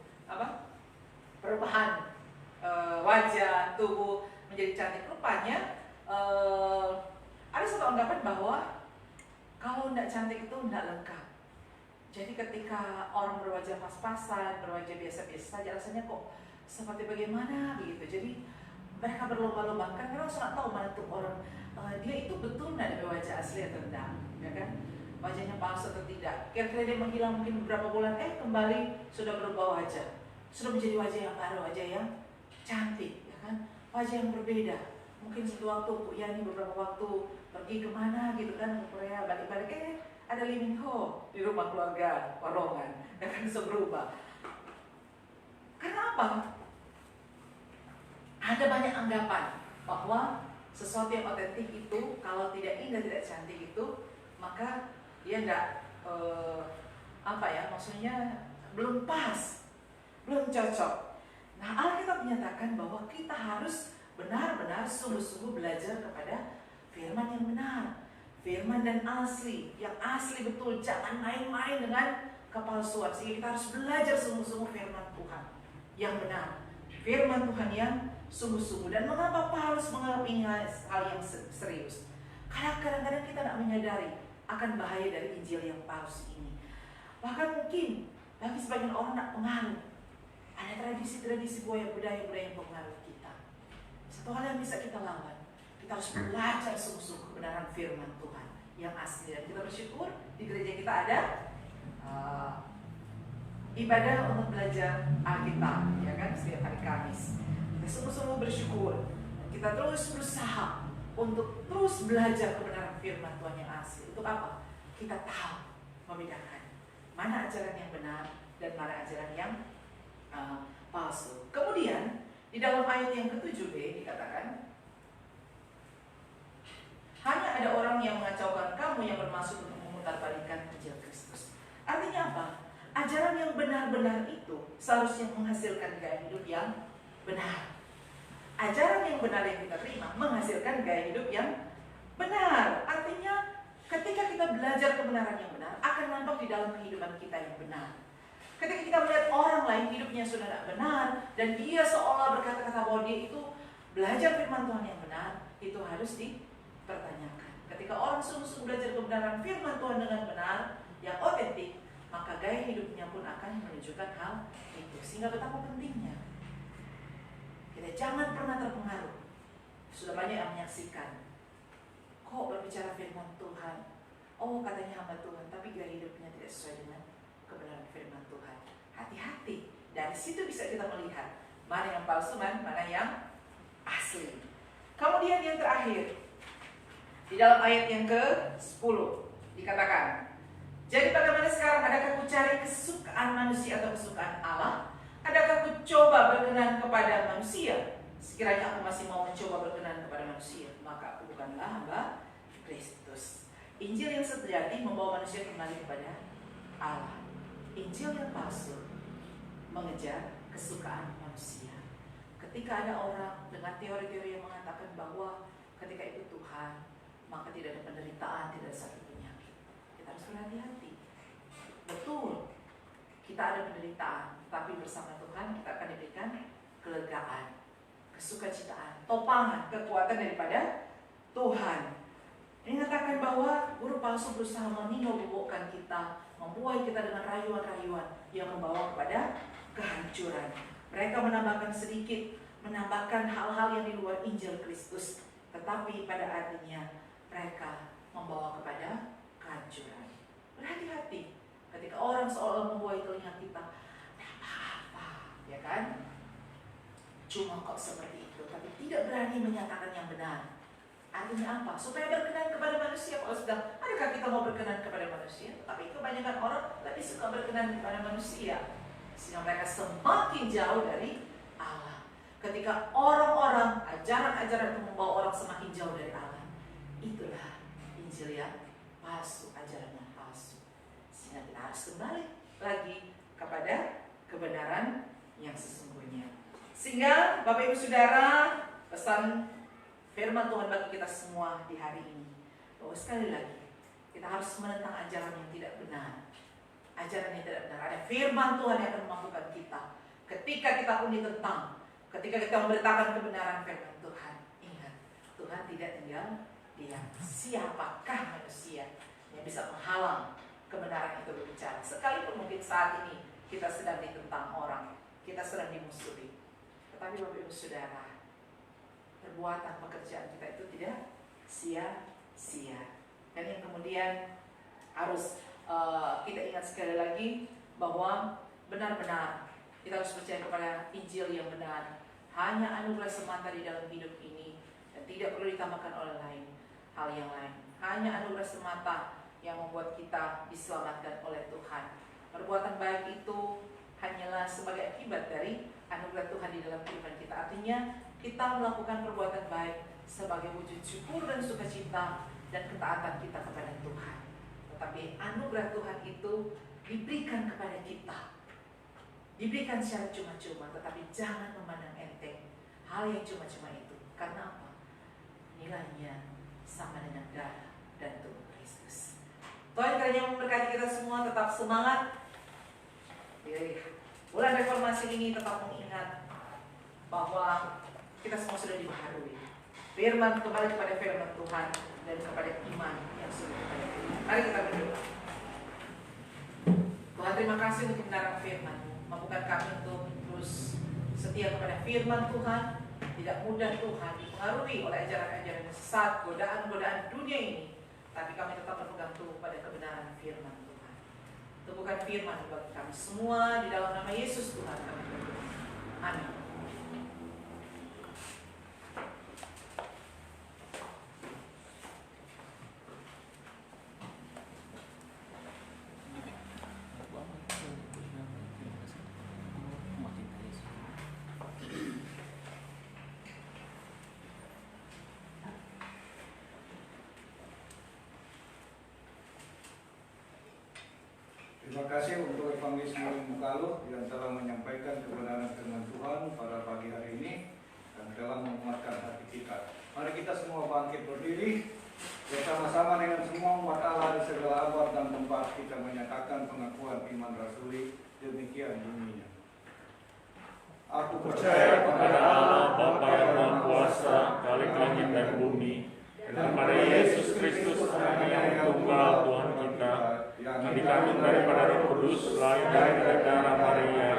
perubahan wajah, tubuh menjadi cantik. Rupanya ada satu anggapan bahwa kalau tidak cantik itu tidak lengkap. Jadi ketika orang berwajah pas-pasan, berwajah biasa-biasa saja, rasanya kok seperti bagaimana begitu. Jadi mereka berlomba-lomba, kan karena nggak tahu mana tuh orang dia itu betul nggak ada wajah asli atau tidak, ya kan? Wajahnya palsu atau tidak. Kira-kira dia menghilang mungkin beberapa bulan, kembali sudah berubah wajah, sudah menjadi wajah yang baru, wajah yang cantik, ya kan? kan, wajah yang berbeda. Mungkin suatu waktu Bu Yani beberapa waktu pergi kemana gitu kan, ke Korea, balik-balik ada Lee Min Ho di rumah keluarga Warongan, ya kan, bisa berubah. Karena apa? Ada banyak anggapan bahwa sesuatu yang otentik itu kalau tidak indah, tidak cantik itu, maka dia enggak maksudnya belum pas, belum cocok. Nah, Alkitab menyatakan bahwa kita harus benar-benar sungguh-sungguh belajar kepada firman yang benar, firman dan asli, yang asli betul, jangan main-main dengan kepalsuan. Sehingga kita harus belajar sungguh-sungguh firman Tuhan yang benar, firman Tuhan yang sungguh-sungguh. Dan mengapa Paulus menganggap ini hal yang serius? Karena kadang-kadang kita tidak menyadari akan bahaya dari Injil yang palsu ini. Bahkan mungkin bagi sebagian orang tidak pengaruh. Ada tradisi-tradisi budaya-budaya yang pengaruh kita. Satu hal yang bisa kita lawan, kita harus belajar sungguh-sungguh kebenaran firman Tuhan yang asli. Dan kita bersyukur di gereja kita ada ibadah untuk belajar Alkitab, ya kan, setiap hari Kamis. Kita sungguh-sungguh bersyukur. Kita terus berusaha untuk terus belajar kebenaran firman Tuhan yang asli. Untuk apa? Kita tahu membedakan mana ajaran yang benar dan mana ajaran yang palsu. Kemudian di dalam ayat yang ke-7b dikatakan, hanya ada orang yang mengacaukan kamu yang bermaksud untuk memutarbalikkan Injil Kristus. Artinya apa? Ajaran yang benar-benar itu seharusnya menghasilkan gaya hidup yang benar. Ajaran yang benar yang kita terima menghasilkan gaya hidup yang benar. Artinya ketika kita belajar kebenaran yang benar, akan nampak di dalam kehidupan kita yang benar. Ketika kita melihat orang lain hidupnya sudah tidak benar, dan dia seolah berkata-kata bahwa dia itu belajar firman Tuhan yang benar, itu harus dipertanyakan. Ketika orang sungguh-sungguh belajar kebenaran firman Tuhan dengan benar, yang otentik, maka gaya hidupnya pun akan menunjukkan hal itu. Sehingga betapa pentingnya kita jangan pernah terpengaruh. Sudah banyak yang menyaksikan, kok berbicara firman Tuhan, oh katanya hamba Tuhan, tapi gaya hidupnya tidak sesuai dengan kebenaran firman Tuhan. Hati-hati, dari situ bisa kita melihat mana yang palsu, mana yang asli. Kemudian yang terakhir, di dalam ayat yang ke-10 dikatakan, jadi bagaimana sekarang, adakah ku cari kesukaan manusia atau kesukaan Allah? Adakah ku coba berkenan kepada manusia? Sekiranya aku masih mau mencoba berkenan kepada manusia, maka aku bukanlah hamba Kristus. Injil yang sejati membawa manusia kembali kepada Allah. Injil yang palsu mengejar kesukaan manusia. Ketika ada orang dengan teori-teori yang mengatakan bahwa ketika itu Tuhan, maka tidak ada penderitaan, tidak ada sakit penyakit. Kita harus berhati-hati. Betul, kita ada penderitaan, tapi bersama Tuhan kita akan diberikan kelegaan, kesukacitaan, topangan, kekuatan daripada Tuhan. Ini mengatakan bahwa guru palsu berusaha menino-bobokkan kita, membuai kita dengan rayuan-rayuan yang membawa kepada kehancuran. Mereka menambahkan sedikit, menambahkan hal-hal yang di luar Injil Kristus, tetapi pada artinya mereka membawa kepada kehancuran. Berhati-hati ketika orang seolah membuai telinga kita, apa-apa, ya kan? Cuma kok seperti itu, tapi tidak berani menyatakan yang benar. Artinya apa? Supaya berkenan kepada manusia. Kalau sudah, adakah kita mau berkenan kepada manusia? Tapi kebanyakan orang lebih suka berkenan kepada manusia, sehingga mereka semakin jauh dari Allah. Ketika orang-orang, ajaran-ajaran itu membawa orang semakin jauh dari Allah, itulah Injil yang palsu, ajaran yang palsu. Sehingga kita harus kembali lagi kepada kebenaran yang sesungguhnya. Sehingga Bapak Ibu Saudara, pesan firman Tuhan bagi kita semua di hari ini, bahwa sekali lagi kita harus menentang ajaran yang tidak benar. Ajaran yang tidak benar. Ada firman Tuhan yang akan memampukan kita. Ketika kita pun ditentang, ketika kita memberitakan kebenaran firman Tuhan, ingat, Tuhan tidak tinggal diam. Siapakah manusia yang bisa menghalang kebenaran itu berbicara? Sekalipun mungkin saat ini kita sedang ditentang orang, kita sedang dimusuhi, tetapi Bapak Ibu Saudara, perbuatan pekerjaan kita itu tidak sia-sia. Dan yang kemudian harus kita ingat sekali lagi bahwa benar-benar kita harus percaya kepada Injil yang benar. hanya anugerah semata di dalam hidup ini dan tidak perlu ditambahkan oleh hal yang lain. Hanya anugerah semata yang membuat kita diselamatkan oleh Tuhan. Perbuatan baik itu hanyalah sebagai akibat dari anugerah Tuhan di dalam kehidupan kita. Artinya kita melakukan perbuatan baik sebagai wujud syukur dan sukacita dan ketaatan kita kepada Tuhan. Tetapi anugerah Tuhan itu diberikan kepada kita, diberikan secara cuma-cuma, tetapi jangan memandang enteng hal yang cuma-cuma itu. Karena apa? Nilainya sama dengan darah dan tubuh Kristus. Tuhan kiranya memberkati kita semua, tetap semangat. Di bulan reformasi ini tetap mengingat bahwa kita semua sudah dibaharui. Firman, kembali kepada firman Tuhan dan kepada iman yang sudah kepada Tuhan. Mari kita berdoa. Tuhan, terima kasih untuk kebenaran firman-Mu. Mampukan kami untuk terus setia kepada firman Tuhan. Tidak mudah Tuhan dipengaruhi oleh ajaran-ajaran sesat, godaan-godaan dunia ini. Tapi kami tetap berpegang teguh pada kebenaran firman Tuhan. Teguhkan firman bagi kami semua di dalam nama Yesus Tuhan kami berdoa. Amin. Terima kasih untuk Evangelis Murim Mukaluh yang telah menyampaikan kebenaran firman Tuhan pada pagi hari ini dan telah menguatkan hati kita. Mari kita semua bangkit berdiri bersama-sama dengan semua umat Allah di segala abad dan tempat kita menyatakan pengakuan iman rasuli. Demikian bunyinya. Aku Percaya kepada Allah Bapa yang Maha Kuasa, Khalik langit dan bumi, dan kepada Yesus Kristus, Anak yang tunggal Tuhan kita, yang dikandung daripada Roh Kudus, lahir dari darah Maria,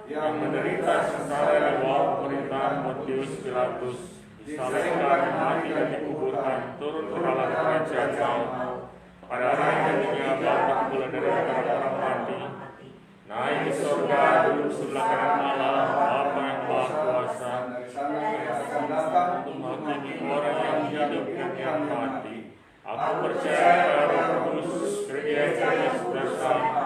yang menderita sengsara di bawah pemerintahan Pontius Pilatus, disalibkan, mati dan dikuburkan, turun ke dalam kerajaan maut. Pada hari ketiga bangkit pula dari antara orang mati, naik ke surga, duduk sebelah kanan Allah, Bapa yang Maha Kuasa, dari sana ia akan datang untuk menghakimi orang yang hidup dan yang mati. Aku percaya pada Roh Kudus, gereja Kristus bersama,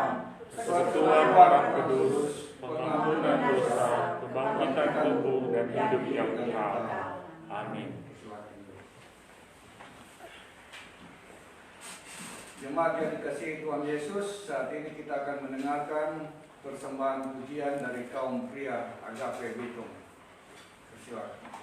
persekutuan orang kudus, pengampunan dosa, kebangkitan tubuh dan hidup yang kekal. Amin. Jemaat yang dikasihi Tuhan Yesus, saat ini kita akan mendengarkan persembahan pujian dari kaum pria Agape Bitung. Silakan.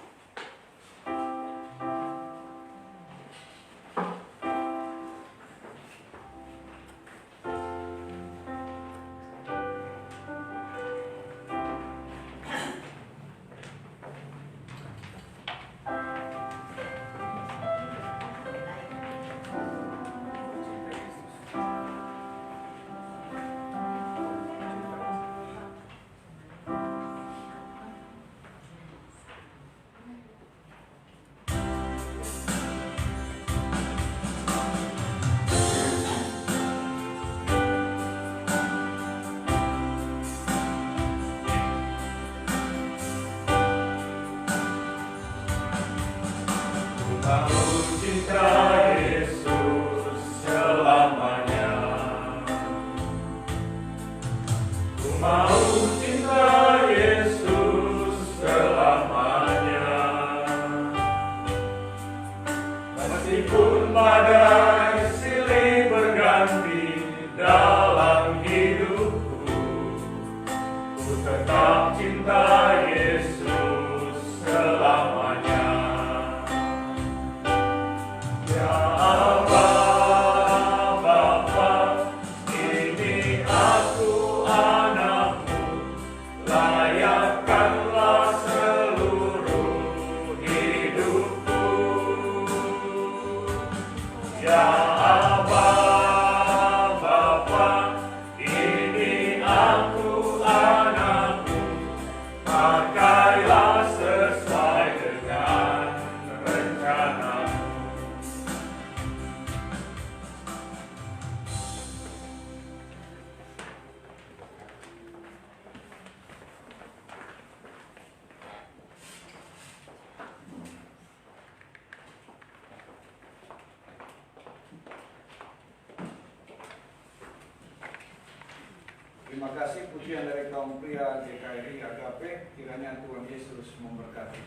Terima kasih pujian dari kaum pria GKRI Agape, kiranya Tuhan Yesus memberkati.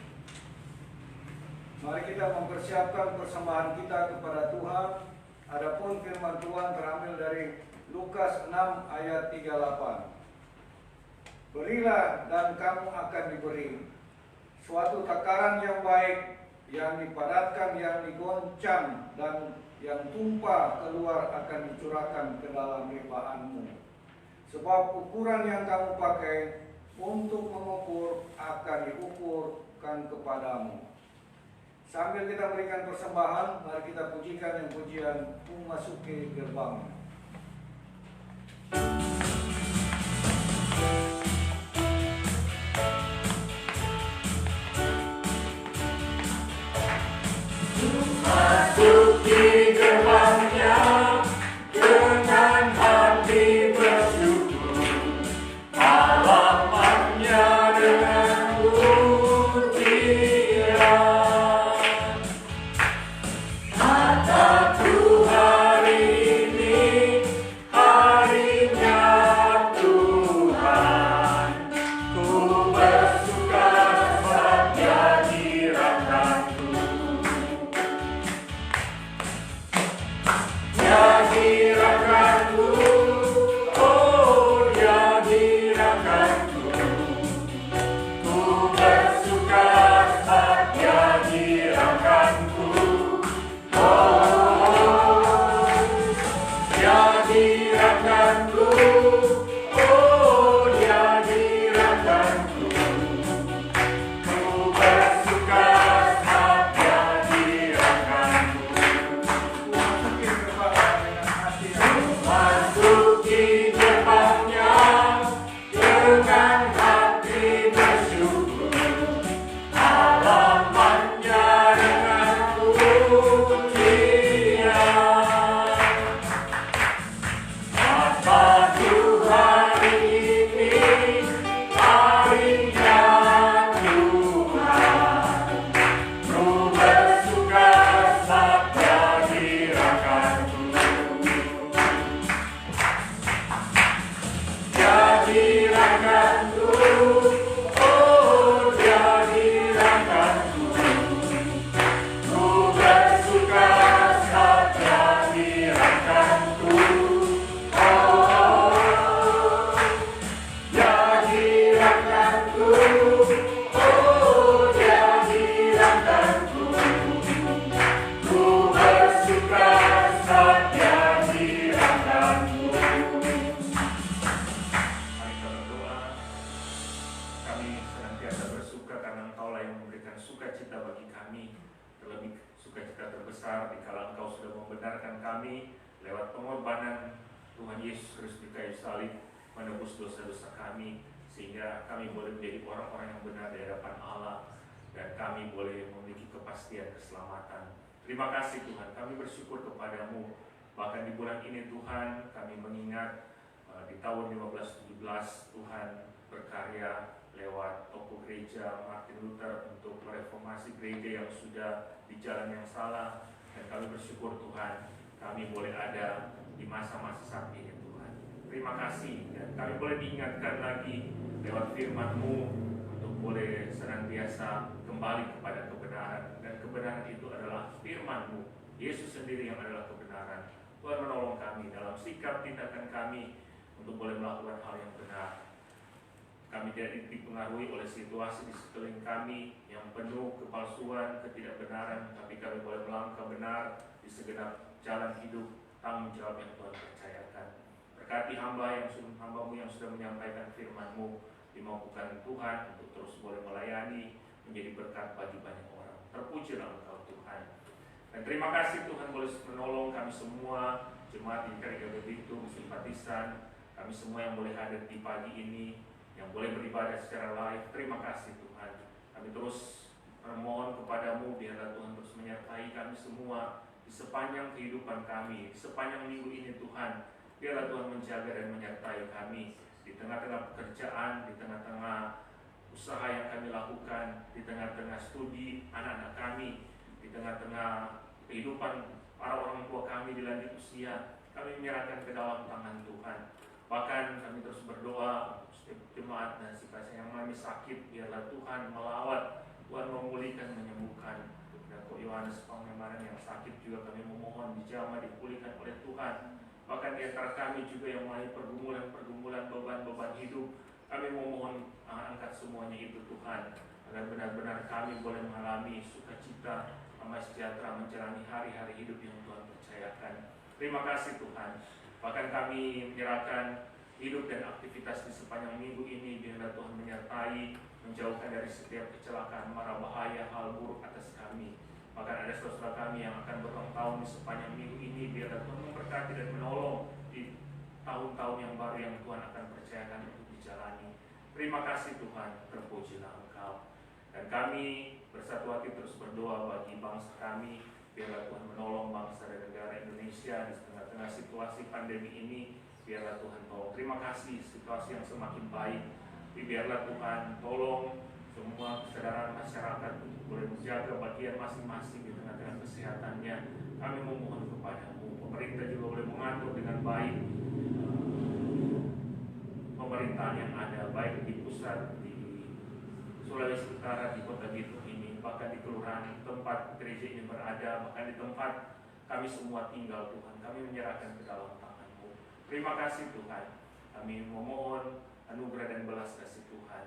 Mari kita mempersiapkan persembahan kita kepada Tuhan. Adapun firman Tuhan terambil dari Lukas 6 ayat 38. Berilah dan kamu akan diberi. Suatu takaran yang baik, yang dipadatkan, yang digoncang, dan yang tumpah keluar akan dicurahkan ke dalam limpahanmu. Sebab ukuran yang kamu pakai untuk mengukur akan diukurkan kepadamu. Sambil kita berikan persembahan, mari kita pujikan yang pujian memasuki gerbang. Masuki gerbangnya dengan hati bersyukur, halamannya dengan pujian. Kataku hari ini harinya Tuhan, ku bersuka sebab Dia dirahmati. Dia dirahmati, oh Dia dirahmati. Ku bersuka sebab Dia dirahmati. Oh, Dia dirahmati, oh Dia dirahmati. Ku bersuka sebab Dia dirahmati. Masuki gerbangnya dengan hati bersyukur, halamannya dengan pujian. Kataku hari ini harinya Tuhan, ku bersuka sebab Dia dirahmati. Dia dirahmati, oh Dia dirahmati. Ku bersuka sebab Dia dirahmati. Oh, Dia dirahmati, oh Dia dirahmati. Ku bersuka sebab Dia dirahmati. Mari kita berdoa. Kami senantiasa bersuka karena Engkaulah yang memberikan sukacita bagi kami, terlebih sukacita terbesar dikala Engkau sudah membenarkan kami lewat pengorbanan Tuhan Yesus Kristus di kayu salib, menebus dosa-dosa kami, sehingga kami boleh menjadi orang-orang yang benar di hadapan Allah, dan kami boleh memiliki kepastian keselamatan. Terima kasih Tuhan, kami bersyukur kepadamu. Bahkan di bulan ini Tuhan, kami mengingat di tahun 1517 Tuhan berkarya lewat tokoh gereja Martin Luther untuk mereformasi gereja yang sudah di jalan yang salah, dan kami bersyukur Tuhan kami boleh ada di masa-masa saat ini Tuhan. Terima kasih, dan kami boleh diingatkan lagi lewat firman-Mu untuk boleh senantiasa kembali kepada kebenaran, dan kebenaran itu adalah firman-Mu, Yesus sendiri yang adalah kebenaran. Tuhan menolong kami dalam sikap tindakan kami untuk boleh melakukan hal yang benar. Kami tidak dipengaruhi oleh situasi di sekeliling kami yang penuh kepalsuan, ketidakbenaran, tapi kami boleh melangkah benar di segenap jalan hidup tanggung jawab yang Tuhan percayakan. Berkati hamba-Mu yang sudah menyampaikan firman-Mu, dimampukan Tuhan untuk terus boleh melayani, menjadi berkat bagi banyak orang. Terpujilah Engkau Tuhan. Dan terima kasih Tuhan boleh menolong kami semua, jemaat di Gereja Begitu, simpatisan, kami semua yang boleh hadir di pagi ini, yang boleh beribadah secara live. Terima kasih Tuhan. Kami terus memohon kepadamu, biarlah Tuhan terus menyertai kami semua di sepanjang kehidupan kami, di sepanjang minggu ini Tuhan. Biarlah Tuhan menjaga dan menyertai kami di tengah-tengah pekerjaan, di tengah-tengah usaha yang kami lakukan, di tengah-tengah studi anak-anak kami, di tengah-tengah kehidupan para orang tua kami di lanjut usia. Kami menyerahkan ke dalam tangan Tuhan. Bahkan kami terus berdoa untuk setiap jemaat dan si pasien yang mengalami sakit, biarlah Tuhan melawat, Tuhan memulihkan, menyembuhkan. Dan Kok Yohanes Pangemaran yang sakit juga kami memohon dijamah, dipulihkan oleh Tuhan. Bahkan di antara kami juga yang mengalami pergumulan, beban-beban hidup, kami memohon angkat semuanya itu Tuhan, agar benar-benar kami boleh mengalami sukacita, damai sejahtera menjalani hari-hari hidup yang Tuhan percayakan. Terima kasih Tuhan. Bahkan kami menyerahkan hidup dan aktivitas di sepanjang minggu ini, biarlah Tuhan menyertai, menjauhkan dari setiap kecelakaan, mara bahaya, hal buruk atas kami. Bahkan ada saudara kami yang akan berulang tahun di sepanjang minggu ini, biarlah Tuhan memberkati dan menolong di tahun-tahun yang baru yang Tuhan akan percayakan untuk dijalani. Terima kasih Tuhan, terpujilah Engkau. Dan kami bersatu hati terus berdoa bagi bangsa kami, biarlah Tuhan menolong bangsa dan negara Indonesia di tengah-tengah situasi pandemi ini. Biarlah Tuhan tolong. Terima kasih situasi yang semakin baik. Tapi biarlah Tuhan tolong semua kesadaran masyarakat untuk boleh menjaga bagian masing-masing di tengah-tengah kesehatannya. Kami memohon kepadamu. Pemerintah juga boleh mengatur dengan baik pemerintahan yang ada, baik di pusat, di Sulawesi Utara, di Kota Bitung ini, bahkan di kelurahan tempat gereja ini berada, bahkan di tempat kami semua tinggal Tuhan. Kami menyerahkan ke dalam tangan-Mu. Terima kasih Tuhan. Kami memohon anugerah dan belas kasih Tuhan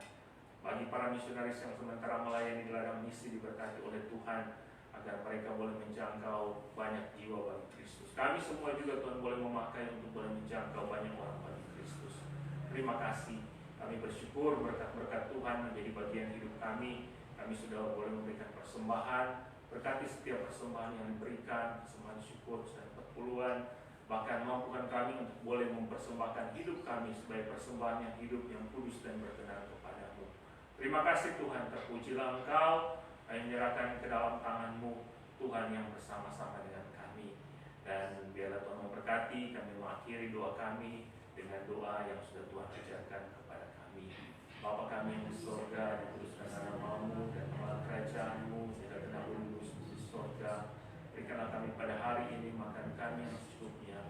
bagi para misionaris yang sementara melayani di ladang misi, diberkati oleh Tuhan agar mereka boleh menjangkau banyak jiwa bagi Kristus. Kami semua juga Tuhan boleh memakai untuk boleh menjangkau banyak orang bagi Kristus. Terima kasih. Kami bersyukur berkat-berkat Tuhan menjadi bagian hidup kami. Kami sudah boleh memberikan persembahan. Berkati setiap persembahan yang diberikan, persembahan syukur dan perpuluhan. Bahkan mampukan kami untuk boleh mempersembahkan hidup kami sebagai persembahan yang hidup, yang kudus dan berkenan kepadamu. Terima kasih Tuhan, terpujilah Engkau. Kami menyerahkan ke dalam tangan-Mu Tuhan yang bersama-sama dengan kami. Dan biarlah Tuhan memberkati. Kami mengakhiri doa kami dengan doa yang sudah Tuhan ajarkan kepada kami. Bapa kami yang di surga, dikuduskan nama-Mu, dan nama kerajaan-Mu, jadilah lurus di surga. Berikanlah kami pada hari ini makan kami yang secukupnya.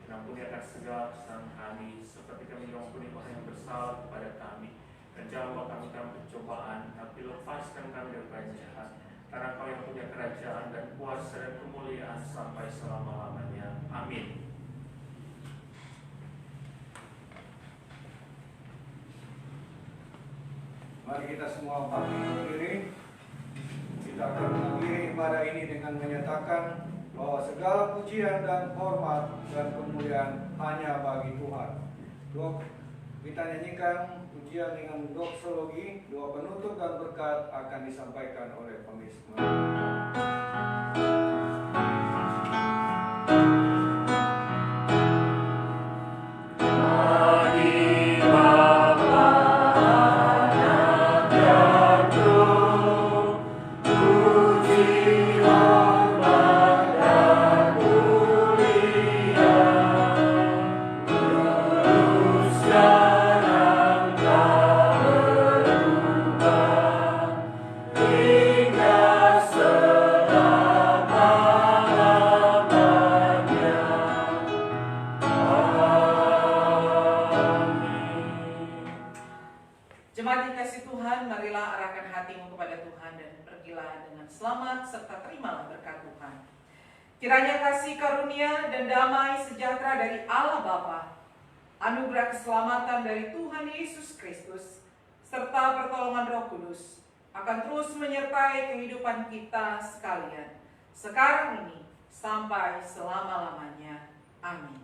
Ampuni akan segala kesalahan kami, seperti kami mengampuni orang yang bersalah kepada kami. Dan jangan bawa kami dalam pencobaan, tapi lepaskan kami dari jahat. Karena Kau yang punya kerajaan dan kuasa dan kemuliaan sampai selama-lamanya. Amin. Mari kita semua bangkit berdiri. Kita akan mengakhiri ibadah ini dengan menyatakan bahwa segala pujian dan hormat dan kemuliaan hanya bagi Tuhan. Kita nyanyikan pujian dengan doksologi, doa penutup dan berkat akan disampaikan oleh pembimbing. Jemaat dikasih Tuhan, marilah arahkan hatimu kepada Tuhan dan pergilah dengan selamat serta terimalah berkat Tuhan. Kiranya kasih karunia dan damai sejahtera dari Allah Bapa, anugerah keselamatan dari Tuhan Yesus Kristus, serta pertolongan Roh Kudus akan terus menyertai kehidupan kita sekalian, sekarang ini sampai selama-lamanya. Amin.